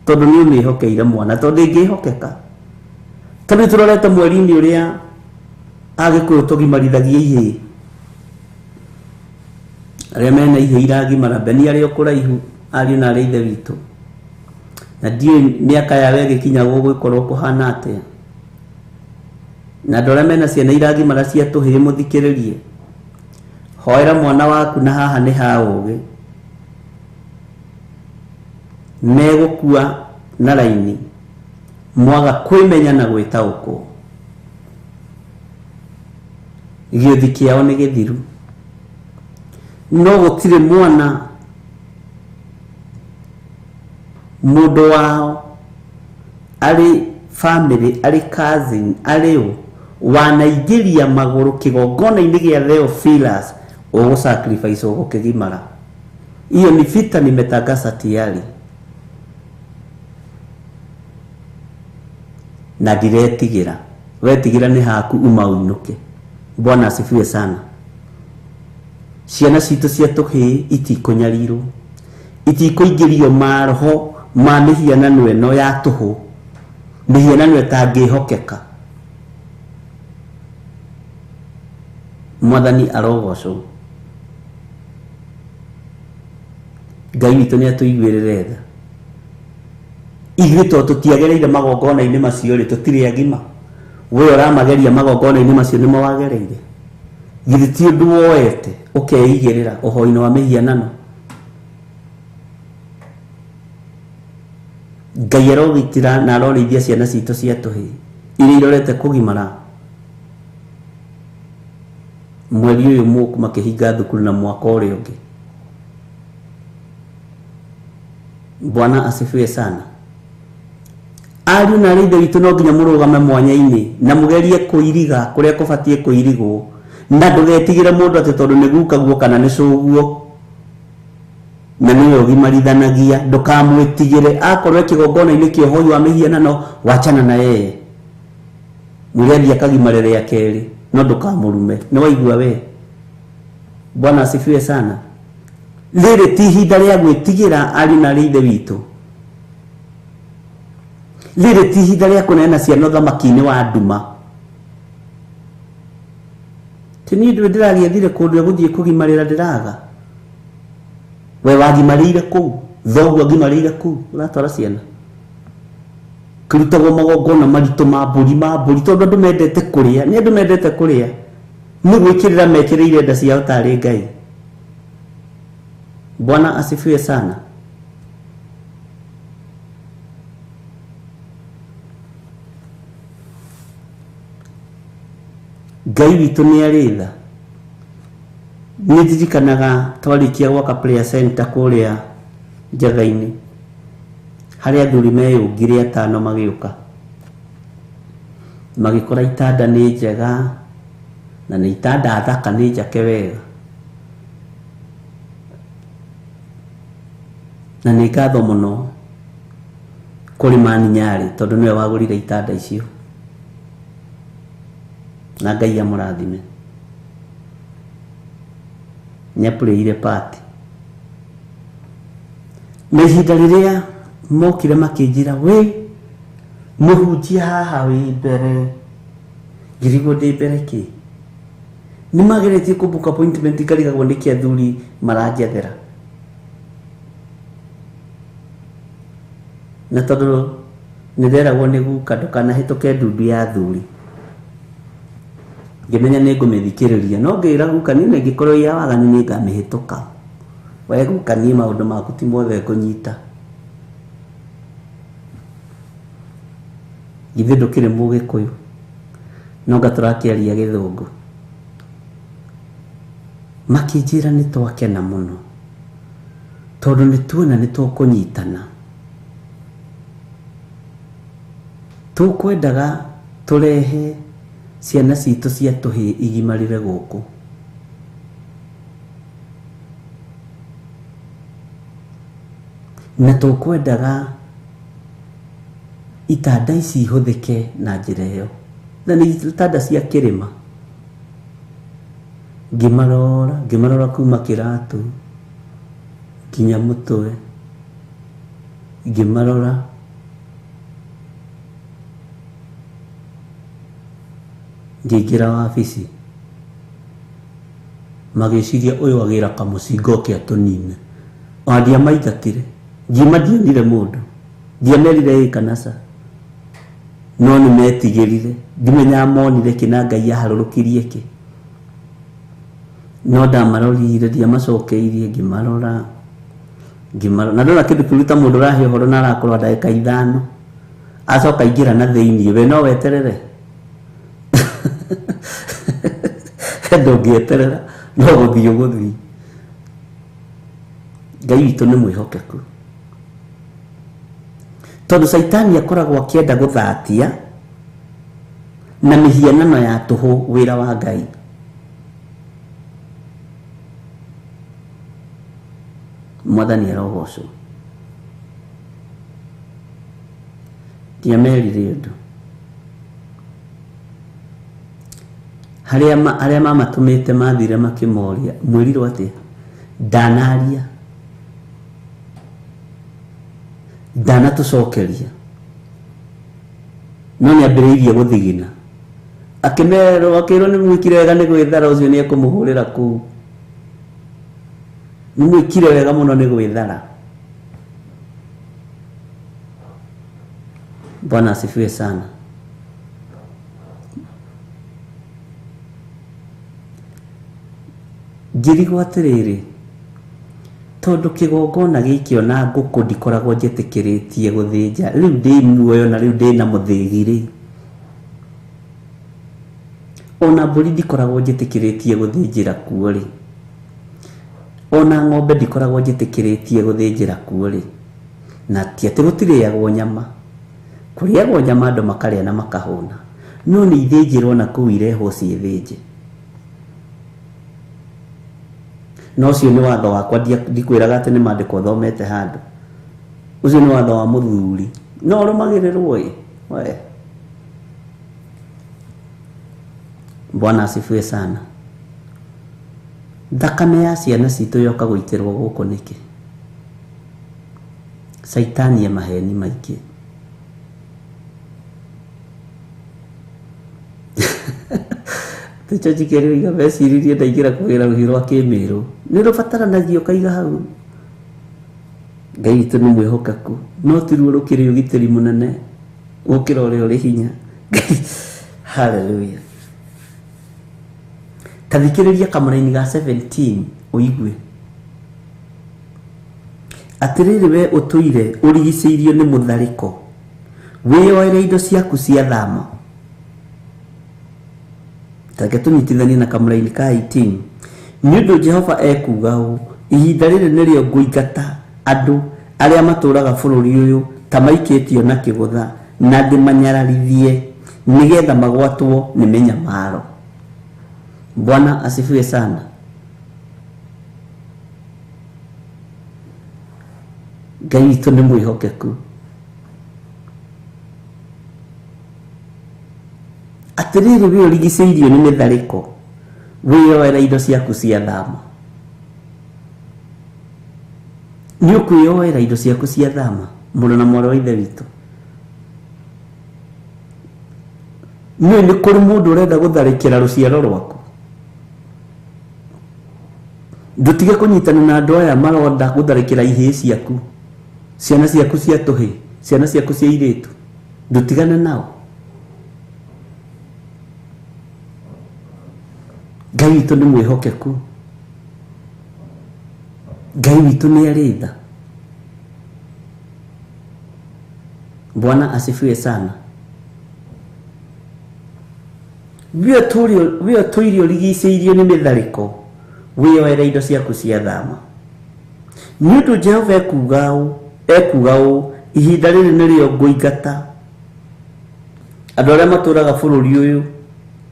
tondũ nĩ ũmĩhokeire mwana, tondũ ĩngĩhokeka. Tondũ tũrorete mweri-inĩ ũrĩa Agĩkũyũ tũgimarithagia ihĩ, arĩa mena ihĩ iragimara, Beni arĩ o kũraihu, ariũ na arĩ ithe witũ, na ndiũĩ mĩaka yao ĩgĩkinya gũgũkorwo kũhana atĩa. Na andũ arĩa mena ciana iragimara cia tũhĩĩ mũthikĩrĩrie, hoera mwana waku, na haha nĩ ha ũgĩ, megũkua na raini mwaga kwĩmenya na gwĩtaũkwo. Gĩũthi kĩao nĩ gĩthiru, no gũtirĩ mwana mũndũ wao arĩ family, arĩ cousin, arĩ ũ wanaingĩria magũrũ kĩgongona-inĩ gĩa Theophilus ũgũsacrifice ũgũkĩgimara. Hiyo ni vita nimetangaza tayari, na ndiretigĩra. Wetigĩra nĩ haku uma uinuke. Bwana asifiwe sana. Ciana citũ cia tũhĩĩ itikũnyarirwo, itikũingĩrio maroho ma mĩhianano ĩno ya tũhũ, mĩhianano ĩtangĩhokeka. Mwathani arogocwo. Ngai witũ nĩ atũiguĩrĩre tha. Ithuĩ to tũtiagereire magongona-inĩ macio rĩ, tũtirĩ agima. We ũramageria magongona-inĩ macio nĩmo wagereire. Githĩ ti ũndũ woete ũkeigĩrĩra ũhoi-inĩ wa mĩhianano? Ngai arogitĩra na arorĩithia ciana citũ cia tũhĩĩ iria irorete kũgimara. Mweri ũyũ mũku makĩhinga thukuru na mwaka ũrĩa ũngĩ. Bwana asifiwe sana. Ariũ na arĩ ithe witũ no nginya mũrũgame mwanya-inĩ na mũgerie kũiriga kũrĩa kũbatiĩ kũirigwo, na ndũgetigĩre mũndũ atĩ tondũ nĩ gukaguo kana nĩ cũguo na nĩwe ũgimarithanagia. Ndũkamwĩtigĩre. Akorwo kĩgongona-inĩ kĩa ũhoi wa mĩhianano, wachana na yeye, mũgerie akagimare rĩa kerĩ, no ndũkamũrume. Nĩ waigua we? Bwana asifiwe sana. Rĩrĩ ti ihinda rĩa gwĩtigĩra ariũ na arĩ ithe witũ. Rĩrĩ ti ihinda rĩa kũneana ciana ũthamaki-inĩ wa nduma. Ti niĩ ndĩragĩethire kũndũ gũthiĩ kũgimarĩra ndĩraga. We wagimarĩire kũu, thoguo agimarĩire kũu, ũratwara ciana. Kĩrutagwo magongona maritũ ma mbũri, tondũ andũ mendete kũrĩa. Nĩ andũ mendete kũrĩa, nĩ gwĩkĩrĩra mekĩrĩire nda ciao tarĩ Ngai. Bwana asifiwe sana. Ngai witũ nĩ arĩ tha. Nĩ ndirikanaga twarĩkia gwaka prayer center kũrĩa Njatha-inĩ, harĩa athuri meyũngire 5 magĩũka, magĩkora itanda nĩ njega na nĩ itanda thaka, nĩ njake wega, na nĩ ngatho mũno kũrĩ Mani Nyarĩ tondũ nĩwe wagũrire itanda icio, na Ngai amũrathime. Nĩapũrĩire pati. Na ihinda rĩrĩa mokire makĩnjĩra, we mũhunjia haha wĩ mbere. Ngĩrigwo ndĩ mbere kĩ? Nĩ mageretie kũbook appointment ikarigagwo nĩkĩ athuri maranjethera. Na tondũ nĩnderagwo nĩ guka ndũkanahĩtũke ndundu ya athuri, ngĩmenya nĩ ngũmĩthikĩrĩria, no ngĩra guka niĩ ingĩkorwo ya waganu nĩ ngamĩhĩtũka. We guka niĩ maũndũ maku ti mothe ngũnyita. Githĩ ndũkĩrĩ Mũgĩkũyũ, no nga tũrakĩaria Gĩthũngũ. Makĩnjĩra nĩ twakena mũno tondũ nĩ tuona nĩ tũkũnyitana. Tũkwendaga tũrehe ciana citũ cia tũhĩĩ igimarĩre gũkũ. na tukwendaga itanda ici ihuthike na njira iyo na ni itanda cia kirima ngimarora kuma kiratu kinya mutwe ngimarora ngigira wabici magiciria uyu agira kamucingo ke atunine andia maigatire ndimadionire mundu ndiamerire ikanasa no ni metigirire ndimenya monire kina Ngai yaharurukirie ki no ndamarorire ndiamacokeirie ngimarora na ndona kindu kiruta mundu rahi horo na arakorwa ndagika 5 acoka ingira na thiini we no weterere ndungieterera no guthii Ngai witũ nĩ mwĩhokeku tondu Saitani akoragwo akienda guthatia na mihianano ya tuhu wira wa Ngai mwathani arogocwo ndiamerire undu haria mamatumite mathire makimoria mwiriro atia ndanaria ndanatucokeria no ni ambiriirie guthigina akirwo ni mwikire wega ni gwithara ucio ni ekumuhurira ku ni mwikire wega muno ni gwithara. Bwana asifiwe sana. Ngirigwo atiriri tondu kigongona giki ona nguku ndikoragwo njitikiritie guthinja riu ndi muoyo na riu ndi na muthigiri ona mburi ndikoragwo njitikiritie guthinjira kuo ri ona ng'ombe ndikoragwo njitikiritie guthinjira kuo ri na ti ati gutiriagwo nyama kuriagwo nyama andu makaria na makahuna no ni ithinjirwo na kuu irehwo ciithinje no cio ni watho wakwa ndikwiraga ati ni mandiko thomete handu ucio ni watho wa muthuri no rumagirirwo we Bwana asifiwe sana. Thakame ya ciana citu yoka guitirwo guku niki Saitani ya maheni maingi tuchajikere iga besiririe ndaigira kugira ruhiro akimiru ni rubataranagia kaiga hau Ngai tu ni mwihokaku no tiruo rukiri ugitiri munene ukira uri hinya hallelujah. Tathikiriria kamaraini ga 17 uigwe atiriri we utuire urigiceirio ni muthariko wiyoere indo ciaku cia thama tagetunyitithania na kamaraini ka 18 niundu Jehova ekuga u ihinda riri nirio nguingata andu aria maturaga bururi uyu tamaikitio na kigutha na ndimanyararithie nigetha magwatwo ni menyamaro. Bwana asifiwe sana. Ngai witũ nĩ mwĩhokeku atiriri we urigiceirio ni mithariko wiyoera indo ciaku cia thama ni ukwiyoera indo ciaku cia thama mũrũ na mwarĩ wa ithe witũ ni kuri mundu urenda gutharikira ruciaro rwaku ndutige kunyitana na andu aya maronda gutharikira ihii ciaku ciana ciaku cia tuhi ciana ciaku cia iritu ndutigane nao. Ngai witũ nĩ mwĩhokeku Ngai witũ nĩ arĩ tha. Bwana asifiwe sana. Wio tuirio rigiceirio ni mithariko wiyoera indo ciaku cia thama niundu Jehova ekuga u ihinda riri nirio nguingata andu aria maturaga bururi uyu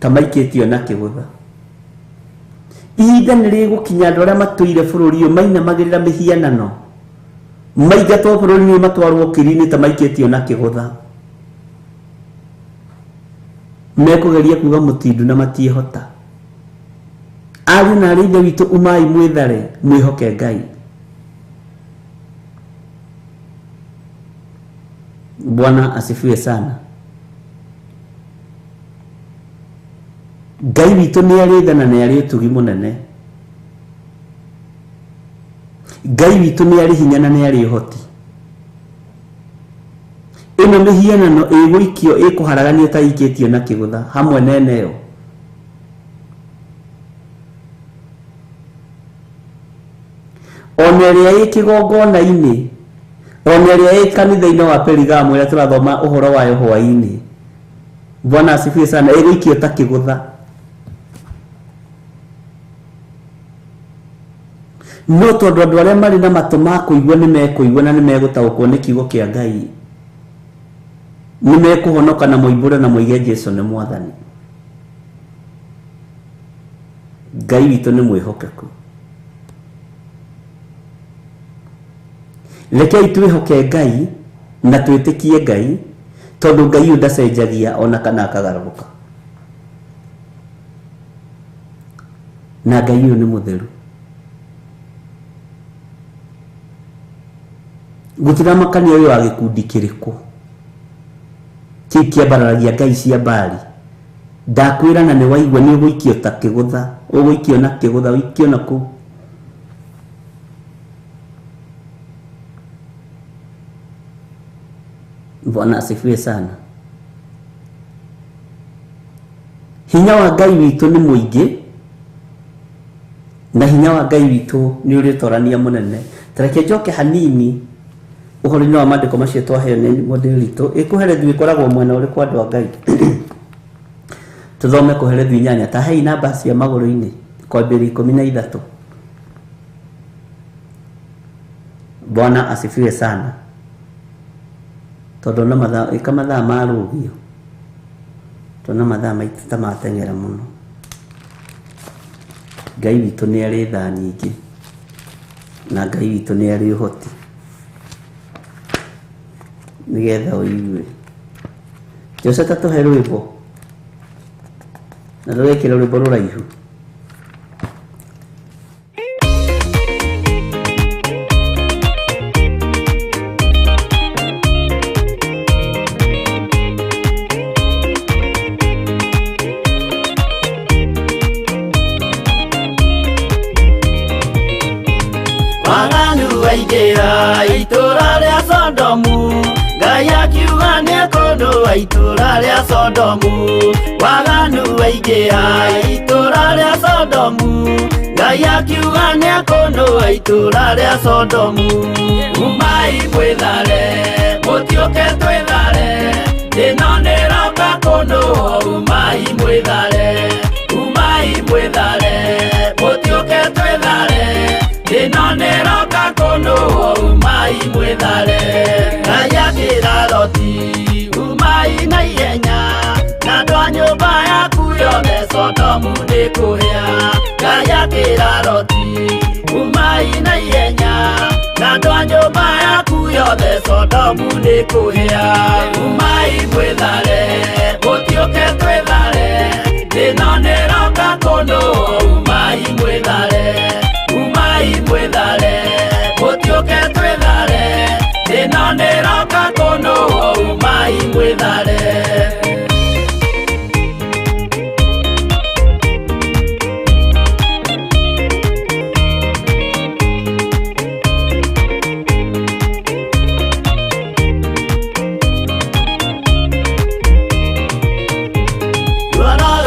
tamaikitio na kigutha ihinda nirigukinya andu aria matuire bururi uyu mainamagirira mihianano maigatwo bũrũri-inĩ matwarwo kiri-inĩ ta maikĩtio na kĩgũtha, mekũgeria kuga mũtindu na matiehota. Ariũ na aarĩ a Ithe witũ, umai mwĩthare, mwĩhoke Ngai. Bwana asifiwe sana. Ngai witũ nĩ arĩ tha na nĩ arĩ ũtugi mũnene. Ngai witũ nĩ arĩ hinya na nĩ arĩ ũhoti. Ĩno mĩhianano ĩgũikio ĩkũharaganio ta ikĩtio na kĩgũtha hamwe na ĩyo. Ona ĩrĩa ĩ kĩgongona-inĩ, ona ĩrĩa ĩ kanitha-inĩ wa Perigamo ĩrĩa tũrathoma ũhoro wayo hwa-ini, Bwana asifiwe sana, ĩgũikio ta kĩgũtha. No tondũ andũ arĩa marĩ na matũ ma kũigua nĩ mekũigua na nĩ megũtaũkwo nĩ kiugo kĩa Ngai, nĩ mekũhonoka na moimbũre na moige Jesũ nĩ Mwathani. Ngai witũ nĩ mwĩhokeku. Rekei twĩhoke Ngai na twĩtĩkie Ngai, tondũ Ngai ndacenjagia ona kana akagarũrũka. Na Ngai nĩ mũtheru. Gũtira makania ũyũ wa gĩkundi kĩrĩkũ kĩu kĩambararagia ngai cia Baali. Ndakwĩra na nĩ waigua nĩ ũgũikio ta kĩgũtha, ũgũikio na kĩgũtha, ũikio na kũu. Bwana asifiwe sana. Hinya wa Ngai witũ nĩ mũingĩ, na hinya wa Ngai witũ nĩ ũrĩ ũtorania mũnene. Tareke njoke hanini ũhoro-inĩ wa maandĩko macio twaheo nĩ mũndũ witũ. Ĩkũherethio ĩkoragwo mwena ũrĩkũ andũ a Ngai? Tuthome kũherethio 8. Ta hei namba cia magũrũ-inĩ kwambĩrĩria 13. Bwana asifiwe sana. Tondũ na mathaa marũgio, tondũ mathaa maitũ ta mateng'era mũno. Ngai witũ nĩ arĩ tha nyingĩ, na Ngai witũ nĩ arĩ ũhoti, nĩgetha ũigue. Jose tatũhe rwĩmbo, na rũgekĩra rwĩmbo rũraihu. Waingĩra itũra rĩa Sodomu, Ngai akiuga nĩekũndũa itũra rĩa Sodomu. Waganu waingĩra itũra rĩa Sodomu, Ngai akiuga nĩekũndũa itũra rĩa Sodomu. Umai mwĩthare, mũtiũke twĩthare, ĩno nĩroka kũndũa. Umai mwĩthare, umai mwĩthare, mũtiũke twĩthare, ĩno nĩroka kũndũa. Umai mwĩthare. Ngai akĩra Loti, umai na ihenya, na andũ a nyũmba yaku yothe Sodomu nĩkũhĩa. Ngai akĩra Loti, umai na ihenya, na andũ a nyũmba yaku yothe Sodomu nĩkũhĩa. Umai mwĩthare, mũtiũke twĩthare, ĩno nĩroka kũndũa. Umai mwĩthare, umai mwĩthare, mũtiũke twĩthare, ĩno nĩroka kũndũa. Umai mwĩthare.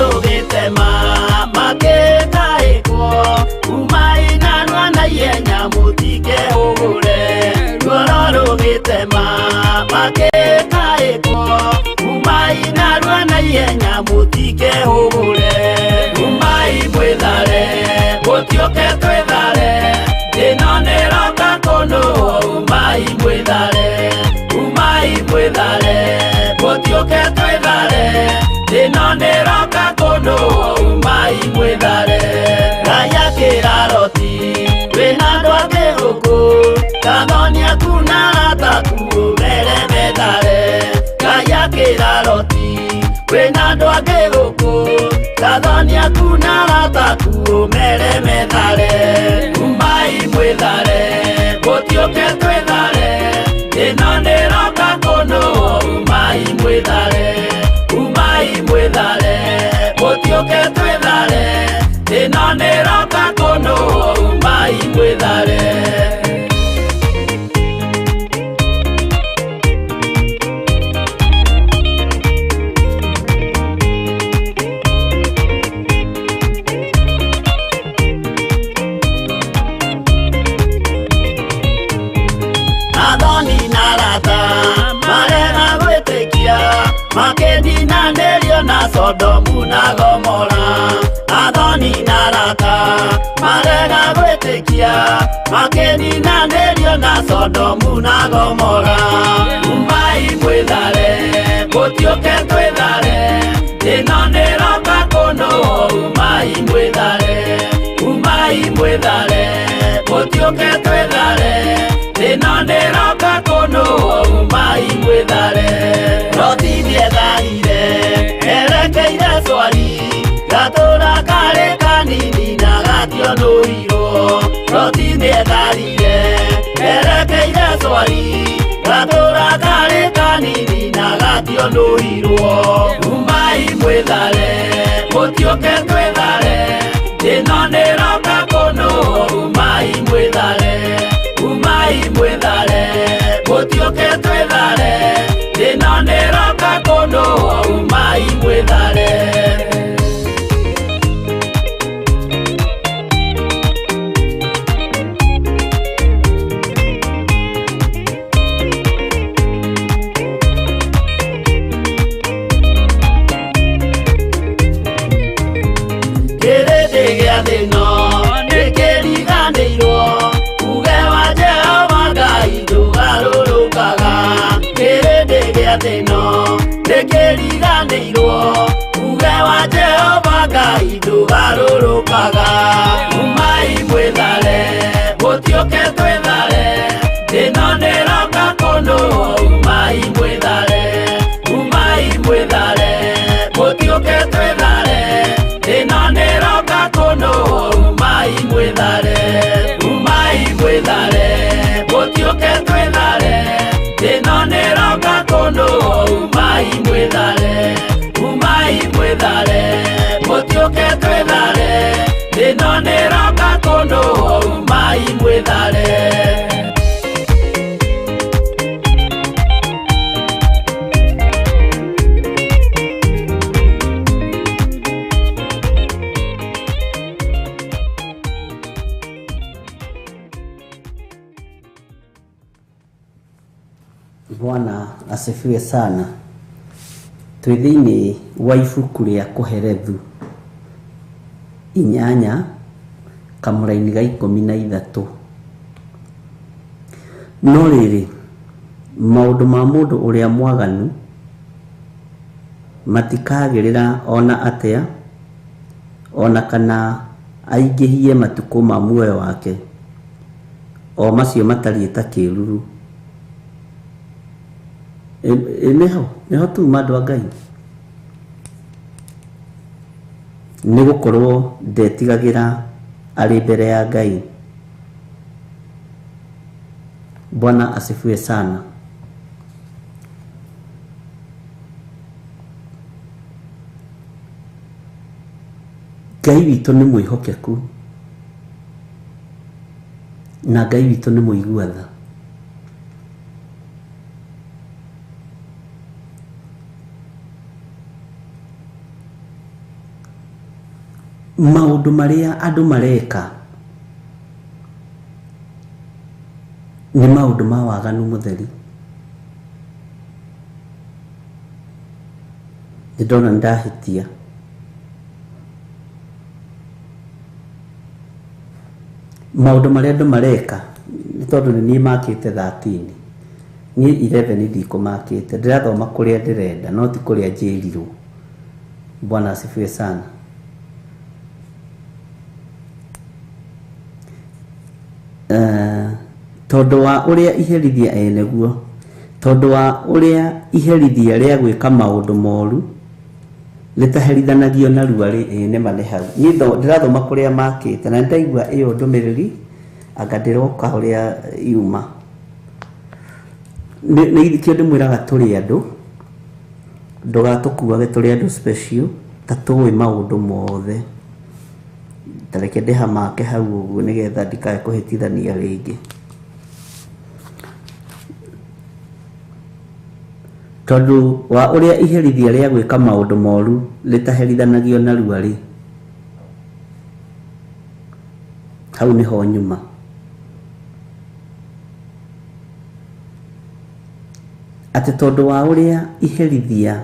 Rũgĩtema makĩ Gathania kuna rataku mere methare umai mwethare gotioke twethare ino niroka kono umai mwethare gotioke twethare ino niroka kono umai mwethare Makendi na Nerio na Sodomu na Gomora Adoni na Rata Marega gwetekia Makendi na Nerio na Sodomu na Gomora Umai mwethare gotioke twethare ino niroka kono umai mwethare gotioke twethare ino niroka kono umai mwethare Rotithie tharire erekeire swari gatura kare kanini na gationuirwo Rotithie tharire erekeire swari gatura kare kanini na gationuirwo Umai mwethare gotioke twethare ino niroka kono umai mwethare gotioke twethare ino niroka kono umai mwethare Kirete gya thino nikiriganirwo uge wa Jehova Ngai ndugarũrũkaga Kirete gya thino nikiriganirwo uge wa Jehova Ngai ndugarũrũkaga Umai mwethare gotioke twethare ino niroka kono umai mwethare gotioke twethare ino niroka kono umai mwethare gotioke twethare ino niroka kono umai mwethare gotioke twethare ino niroka kono umai mwethare Bwana asifiwe sana. Twithini wa ibuku ria kuherethu inyanya kamuraini ga 13 no riri maundu ma mundu uria mwaganu matikagirira ona atia ona kana aingihie matuko ma muoyo wake o macio matarieta kiruru neho tu mandu a Ngai ni gukorwo ndetigagira ari mbere ya Ngai. Bwana asifiwe sana. Ngai witũ nĩ mwĩhokeku na Ngai witũ nĩ mũiguatha. Maundu maria andu mareka ni maundu ma waganu mutheri. Ndona ndahitia maundu maria andu mareka ni tondu ni makite 13 ni 11 ndiko makite ndirathoma kuria ndirenda no ti kuria njirirwo. Bwana asifiwe sana. Tondu wa uria iherithia eneguo, tondu wa uria iherithia ria gwika maundu moru litaherithanagio na rua nĩ mane hau niĩ ndĩrathoma kũrĩa makĩte na ndaigua ĩyo ndũmĩrĩri anga ndĩroka ũrĩa yuma nĩ ithikio ndĩmwĩraga tũrĩ andũ ndũgatũkuage tũrĩ andũ special ta tũĩ maũndũ mothe tareke ndĩhamake hau ũguo nĩgetha ndikae kũhĩtithania rĩngĩ tondũ wa ũrĩa iherithia rĩa gwĩka maũndũ moru lĩtaherithanagio na rua hau nĩho nyuma atĩ tondũ wa ũrĩa iherithia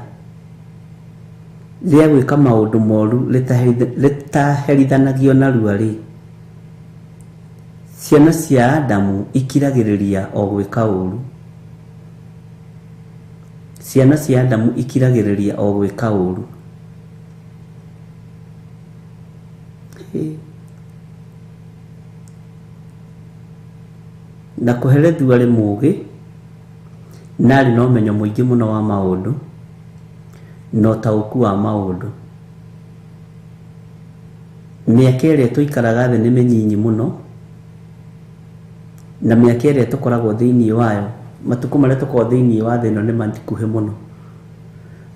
rĩa gwĩka maũndũ moru lĩtaherithanagio na rua ciana cia Adamu ikiragĩrĩria o gwĩka ũru ciana cia Adamu ikiragĩrĩria o gwĩka ũru na kũherethua arĩ mũũgĩ na arĩ na ũmenyo mũingĩ mũno wa maũndũ na ũtaũku wa maũndũ mĩaka ĩrĩa tũikaraga thĩ nĩ mĩnyinyi mũno na mĩaka ĩrĩa tũkoragwo thĩinĩ wayo matukũ marĩa tũkoragwo thĩinĩ wa thĩ ĩno nĩ matikuhĩ mũno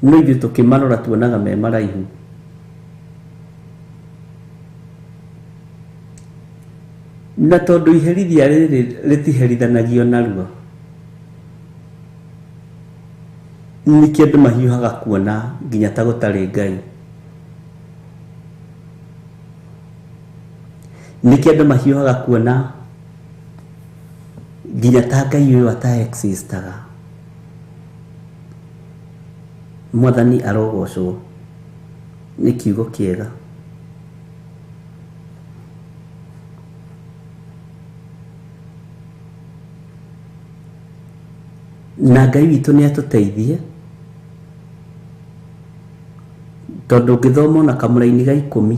no ithuĩ tũkĩmarora tuonaga me maraihu na tondũ iherithia rĩrĩ rĩtiherithanagio narua nĩkĩo andũ mahiũhaga kuona nginya ta gũtarĩ Ngai nĩkĩo andũ mahiũhaga kuona nginya ta Ngai ũyũ ata-existaga Mwathani arogocwo nĩ kiugo kĩega na Ngai witũ nĩ atũteithie tondũ ngĩthoma ona kamũra-inĩ ga 10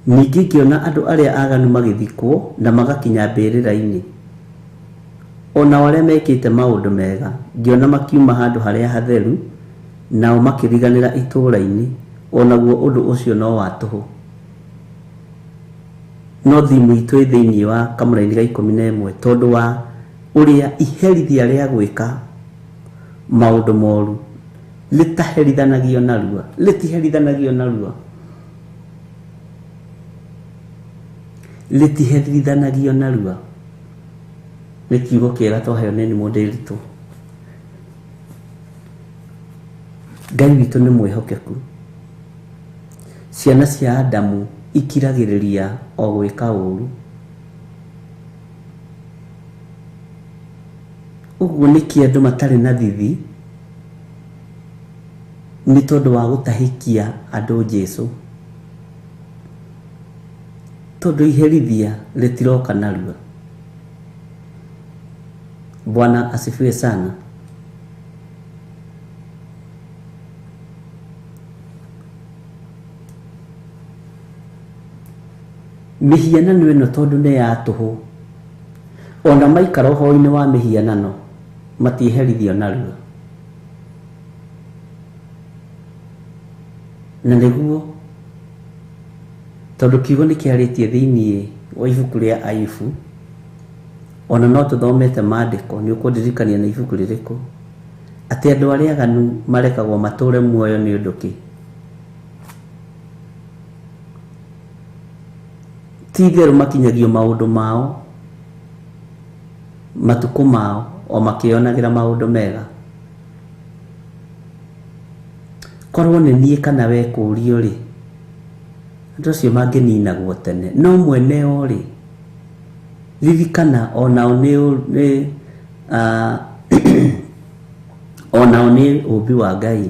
ningĩ ngĩona andũ arĩa aganu magĩthikwo na magakinya mbĩrĩra-inĩ ona arĩa mekĩte maũndũ mega ngĩona makiuma handũ harĩa hatheru nao makĩriganĩra itũũra-inĩ onaguo ũndũ ũcio no wa tũhũ no thimũ itũ thĩinĩ wa kamũra-inĩ ga 11 tondũ wa ũrĩa iherithia rĩa gwĩka maũndũ moru lĩtaherithanagio narua lĩtiherithanagio narua lĩtiherithanagio narua nĩ kiugo kĩega twaheo nĩ mũndĩritũ Ngai witũ nĩ mwĩhokeku ciana cia Adamu ikiragĩrĩria o gwĩka ũru ũguo nĩkĩ andũ matarĩ na thithi nĩ tondũ wa gũtahĩkia andũ Jesũ tondũ iherithia rĩtiroka narua Bwana asifiwe sana mĩhianano ĩno tondũ nĩ ya tũhũ ona maikara ũhoro-inĩ wa mĩhianano matiherithio narua na nĩguo tondũ kiugo nĩ kĩarĩtie thĩinĩ wa ibuku rĩa Ayubu ona no tũthomete maandĩko nĩ ũkũndirikania na ibuku rĩrĩkũ atĩ andũ arĩa aganu marekagwo matũũre muoyo nĩ ũndũ kĩ ti itherũ makinyagio maũndũ mao matukũ mao o makĩonagĩra maũndũ mega korwo nĩ niĩ kana we kũũrio rĩ andũ acio mangĩninagwo tene no mwene o rĩ ririkana onao nĩ onao nĩ ũmbi wa Ngai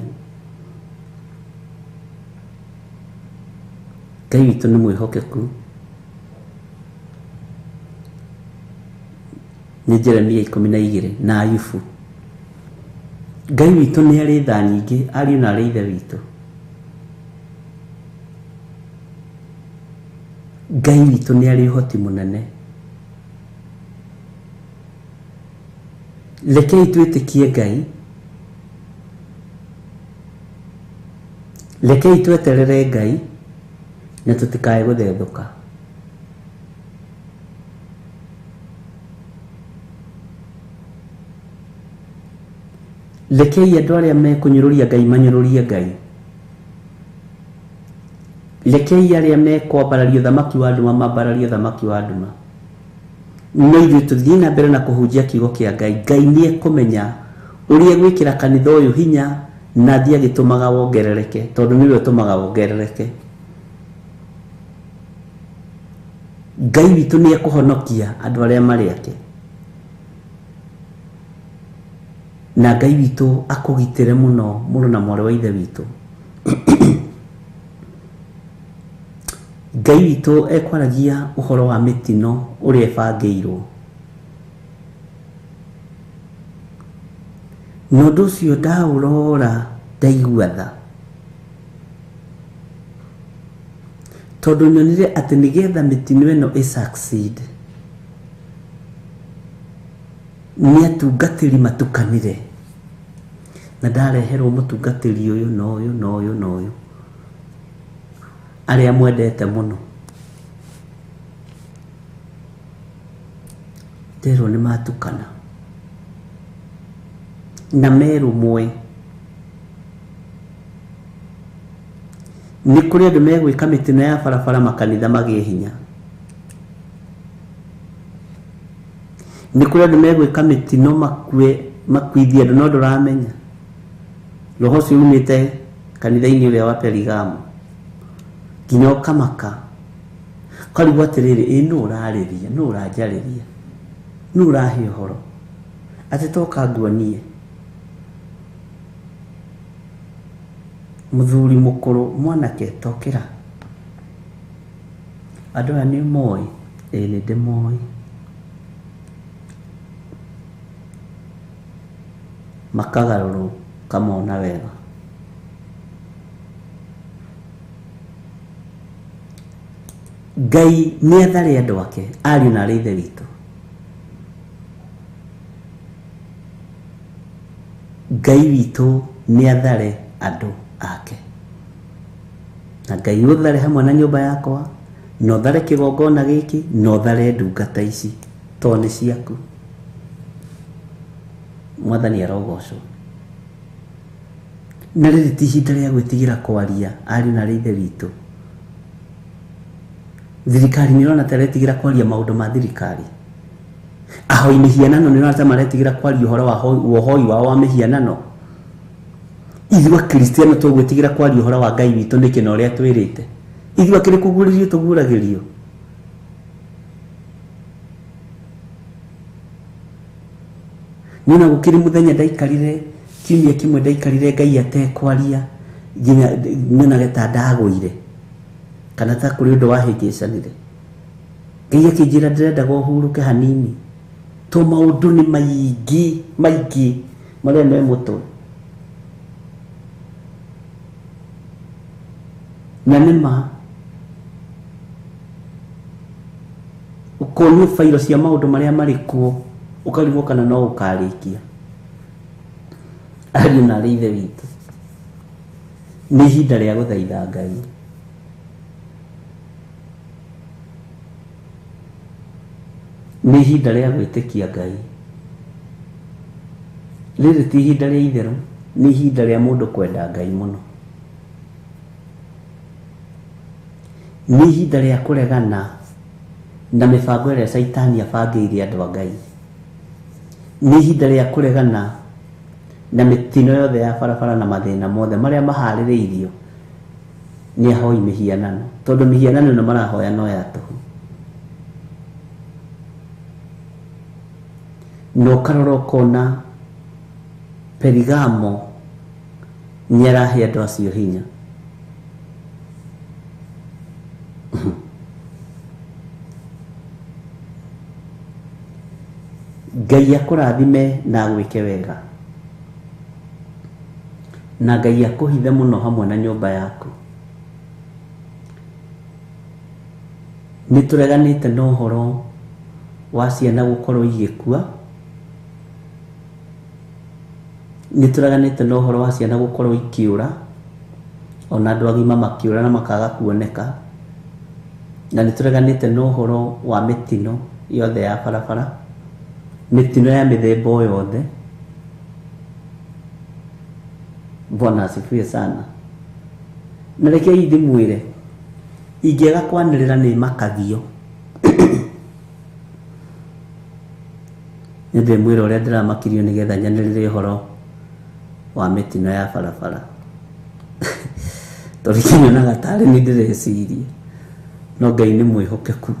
Ngai witũ nĩ mwĩhokeku nĩ Jeremia 12 na Ayubu Ngai witũ nĩ arĩ tha nyingĩ ariũ na arĩ ithe witũ Ngai witũ nĩ arĩ ũhoti mũnene rekei twĩtĩkie Ngai Rekei tweterere Ngai na tutikae guthethuka. Rekei andu aria mekunyururia Ngai manyururie Ngai. Rekei aria mekwambararia thamaki wa nduma mambararie thamaki wa nduma. No ithuĩ tuthiĩ na mbere na kũhunjia kiugo kĩa Ngai. Ngai nĩ ekũmenya ũrĩa gwĩkĩra kanitha ũyũ hinya na thiĩ agĩtũmaga wongerereke, tondũ nĩwe ũtũmaga wongerereke. Ngai witũ nĩ ekũhonokia andũ arĩa marĩ ake, na Ngai witũ akũgitĩre mũno mũno na mwarĩ wa ithe witũ. Ngai witũ ekwaragia ũhoro wa mĩtino ũrĩa ĩbangĩirwo. Na ũndũ ũcio ndaũrora ndaigua tha, tondũ nyonire atĩ nĩgetha mĩtino ĩno ĩ-succeed nĩ atungatĩri matukanire, na ndareherwo mũtungatĩri ũyũ na ũyũ na ũyũ na ũyũ arĩa mwendete mũno. Nderwo nĩ matukana na merũmwe. Nĩ kũrĩ andũ megwĩka mĩtino ya barabara makanitha magĩe hinya. Nĩ kũrĩ andũ megwĩka mĩtino makuithie andũ no ndũramenya. Roho ũcio umĩte kanitha-inĩ ũrĩa wa Perigamo nginya ũkamaka. Karigwo atĩrĩrĩ, nũ ũrarĩria, nũ ũranjarĩria, nũ ũrahe ũhoro, atĩ toka nguonie. Mũthuri mũkũrũ, mwanake tokĩra. Andũ aya nĩ moĩ? Nĩ ndĩmoĩ. Makagarũrũ kamona wega. Ngai nĩ athare andũ ake, ariũ na arĩ ithe witũ. Ngai witũ nĩ athare andũ ake. Na Ngai ũthare hamwe na nyũmba yakwa, na ũthare kĩgongona gĩkĩ, na ũthare ndungata ici, tondũ nĩ ciaku. Mwathani arogocwo. Na rĩrĩ ti ihinda rĩa gwĩtigĩra kwaria, ariũ na arĩ ithe witũ. Thirikari nĩ ũrona ta ĩretigĩra kwaria maũndũ ma thirikari. Ahoi mĩhianano nĩ ũrona ta maretigĩra kwaria ũhoro wa ũhoi wao wa mĩhianano. Ithuĩ Akristiano tũgwĩtigĩra kwaria ũhoro wa Ngai witũ nĩkĩ na ũrĩa twĩrĩte. Ithuĩ akĩrĩ kũguũrĩrio tũguũragĩrio. Nĩona gũkĩrĩ mũthenya ndaikarire, kiumia kĩmwe ndaikarire Ngai atekwaria, nginya nyonaga ta ndagũire, kana ta kũrĩ ũndũ wahĩngĩcanire. Ngai akĩnjĩra ndĩrendaga ũhurũke hanini, to maũndũ nĩ maingĩ marĩa me mũtwe. Na nĩma ũkonio failo cia maũndũ marĩa marĩ kuo, ũkarigwo kana no ũkarĩkia. Ariũ na arĩ ithe witũ, nĩ ihinda rĩa gũthaitha Ngai. Nĩ ihinda rĩa gwĩtĩkia Ngai. Rĩrĩ ti ihinda rĩa itherũ, nĩ ihinda rĩa mũndũ kwenda Ngai mũno. Nĩ ihinda rĩa kũregana na mĩbango ĩrĩa Saitani abangĩire andũ a Ngai. Nĩ ihinda rĩa kũregana na mĩtino yothe ya barabara na mathĩna mothe marĩa maharĩrĩirio nĩ ahoi mĩhianano, tondũ mĩhianano ĩno marahoya no ya tũhũ. Na ũkarora ũkona Perigamo nĩ arahe andũ acio hinya. Ngai akũrathime na gwĩke wega, na Ngai akũhithe mũno hamwe na nyũmba yaku. Nĩ tũreganĩte na ũhoro wa ciana gũkorwo igĩkua. Nĩ tũreganĩte na ũhoro wa ciana gũkorwo ikĩũra, ona andu agima makiura na makaga kuoneka, na nitureganite no horo wa mitino yothe ya barabara, mitino ya mithemba yothe. Bwana asifiwe sana. Na reke ndimwire ingega kwanirira ni makagio nende mwire uria ndiramakirio nigetha nyanirire horo wa mitino ya barabara torikinyo na gatari ni ndirecirie no Ngai ni mwihokeku.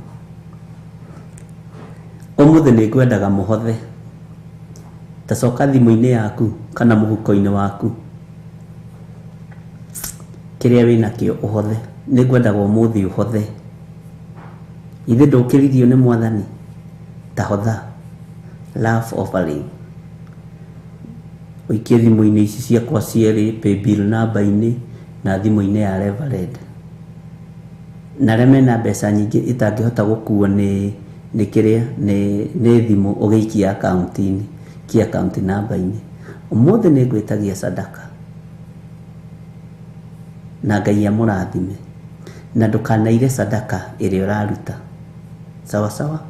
Omuthe ni ngwendaga muhothe tacoka thimu-ini yaku kana muhuko-ini waku kiria wina kio uhothe. Ni ngwendaga umuthi uhothe. Ithe ndukiririo ni Mwathani tahotha love offering uikie thimu-ini ici ciakwa cieri paybill namba-ini na thimu-ini ya Reverend, na reme na mbeca nyingi itangihota gukuo ni kiria ni thimu ugiikia account-ini ki account namba-ini. Umuthi ni ngwitagia sadaka na Ngai amurathime, na ndukanaire sadaka iria uraruta. Sawa sawa.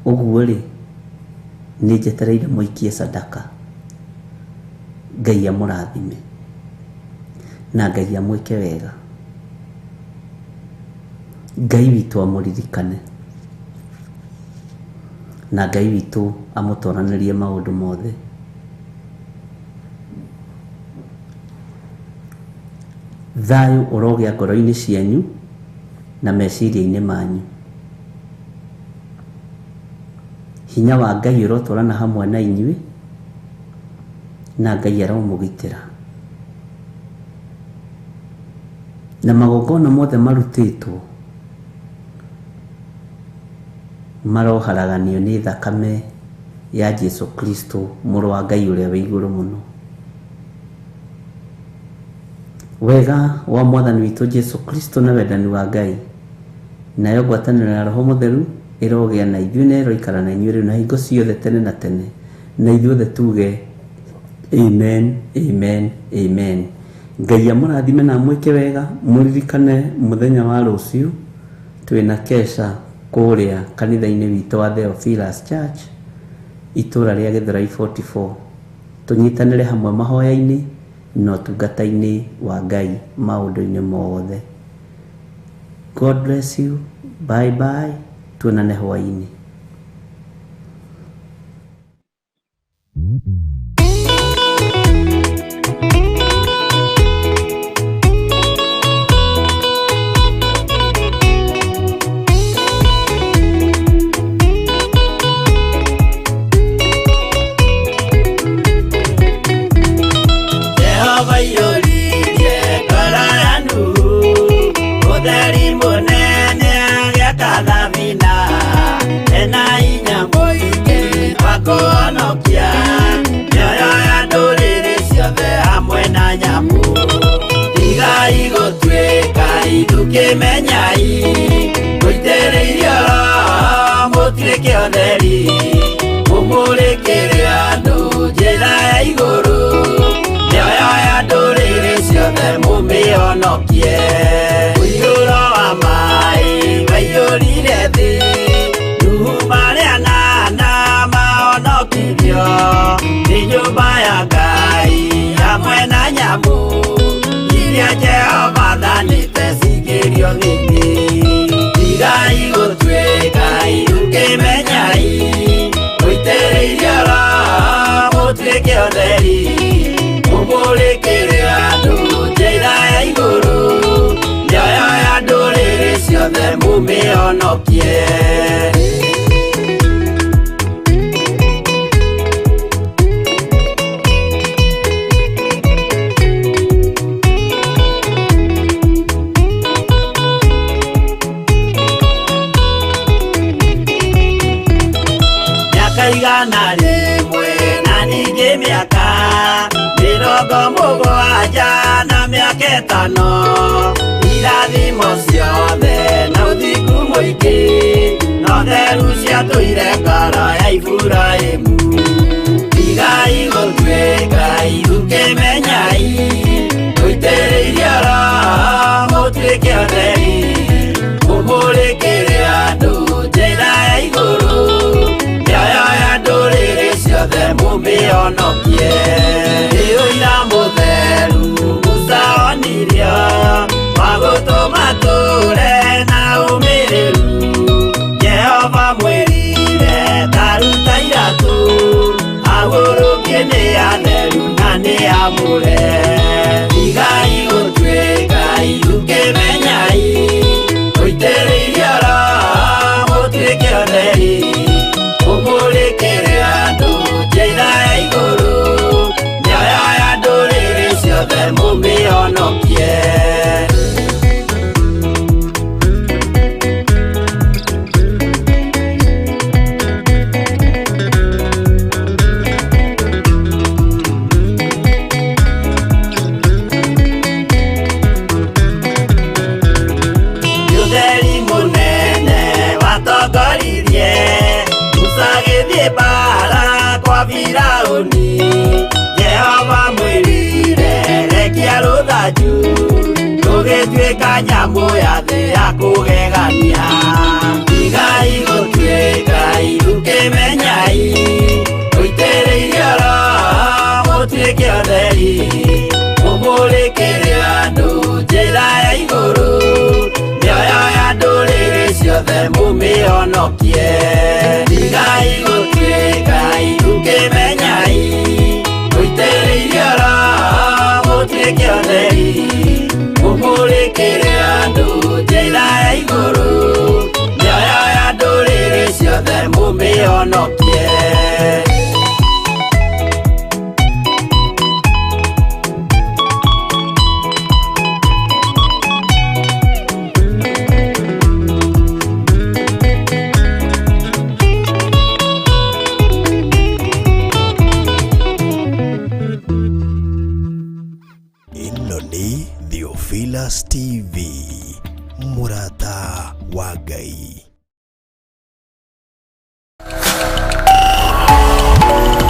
Uguo ri ni njetereire muikie sadaka. Ngai amurathime na Ngai amwike wega. Ngai witu amuririkane na Ngai witu amutoranirie maundu mothe. Thayu urogia ngoro-ini cianyu na meciria-ini manyu. Hinya wa Ngai urotwarana hamwe na inyui na Ngai aramugitira. Na magongona mothe marutitwo maroharaganio ni thakame ya Jesu Kristo muru wa Ngai uria wi iguru muno. Wega wa Mwathani witu Jesu Kristo na wendani wa Ngai nayo ngwatanĩro ya Roho Mutheru irogia na ithuĩ na iroikara na inyuĩ na hingo ciothe tene na tene, na ithuothe tuge amen, amen, amen. Ngai amũrathime na mwĩke wega. Mũririkane mũthenya wa rũciũ twĩna kesha kũrĩa kanitha-inĩ witũ wa Theophilus Church itũra rĩa Githiri 44. Tũnyitanĩre hamwe mahoya-inĩ no tungata-inĩ wa Ngai maũndũ-inĩ mothe. God bless you. Bye bye. Tuonane hwa-ini. Menyai kuitereirio mutrike otheri mumurekere andu njira ya iguru nioyo ya nduriri ciothe mumionokie uiyuro wa mai waiyurire thi nuhu maria nana maonokirio ni nyumba ya Ngai hamwe na nyamu iria Jehova thanĩte cingĩrio thĩinĩ. Tigai gũtuĩka iruke menyai mũitĩrĩirie Roho mũtuĩke ũtheri mũmũrĩkĩre andũ njĩra ya igũrũ mĩoyo ya ndũrĩrĩ ciothe mũmĩonokie. Igana rimwe na ningĩ mĩaka 70 na mĩaka 5 irathimo ciothe na ũthingu mũingĩ na ũtheru ciatũire ngoro ya Iburahĩmu. Igai gũtuĩka irũkĩmenyai gũitĩrĩria roho mũtuĩke ũtheri mũmũrĩkĩre andũ njĩra ya igũrũ mĩoyo ya ndũrĩrĩ ciothe mũmĩonokie ũira mũtheru mũcaonirio wa gũtũma tũre na ũmĩrĩru Jehova mwĩrire taruta iratũ agũrũkie nĩ atheru na nĩ amũre igai gũtuĩka irũkĩmenyai gũitĩrĩria roho mũtuĩke ũtheri mũmũrĩkĩre andũ njĩra ya igũrũ mĩoyo ya ndũrĩrĩ ciothe mũmĩonokie bara kwa Firaũni Jehova mwĩrire rekia rũthanju rũgĩtuĩka nyamũ ya thĩ ya kũgegania igai gũtuĩka irũkĩmenyai gũitĩrĩria roho mũtuĩke ũtheri mũmũrĩkĩre andũ njĩra ya igũrũ mĩoyo ya ndũrĩrĩ ciothe mũmĩonokie igai gũtuĩka irũkĩmenyai gũitĩrĩria roho mũtuĩke ũtheri mũmũrĩkĩre andũ njĩra ya igũrũ mĩoyo ya ndũrĩrĩ ciothe mũmĩonokie Ĩno nĩ Theophilus TV, Murata wa Ngai.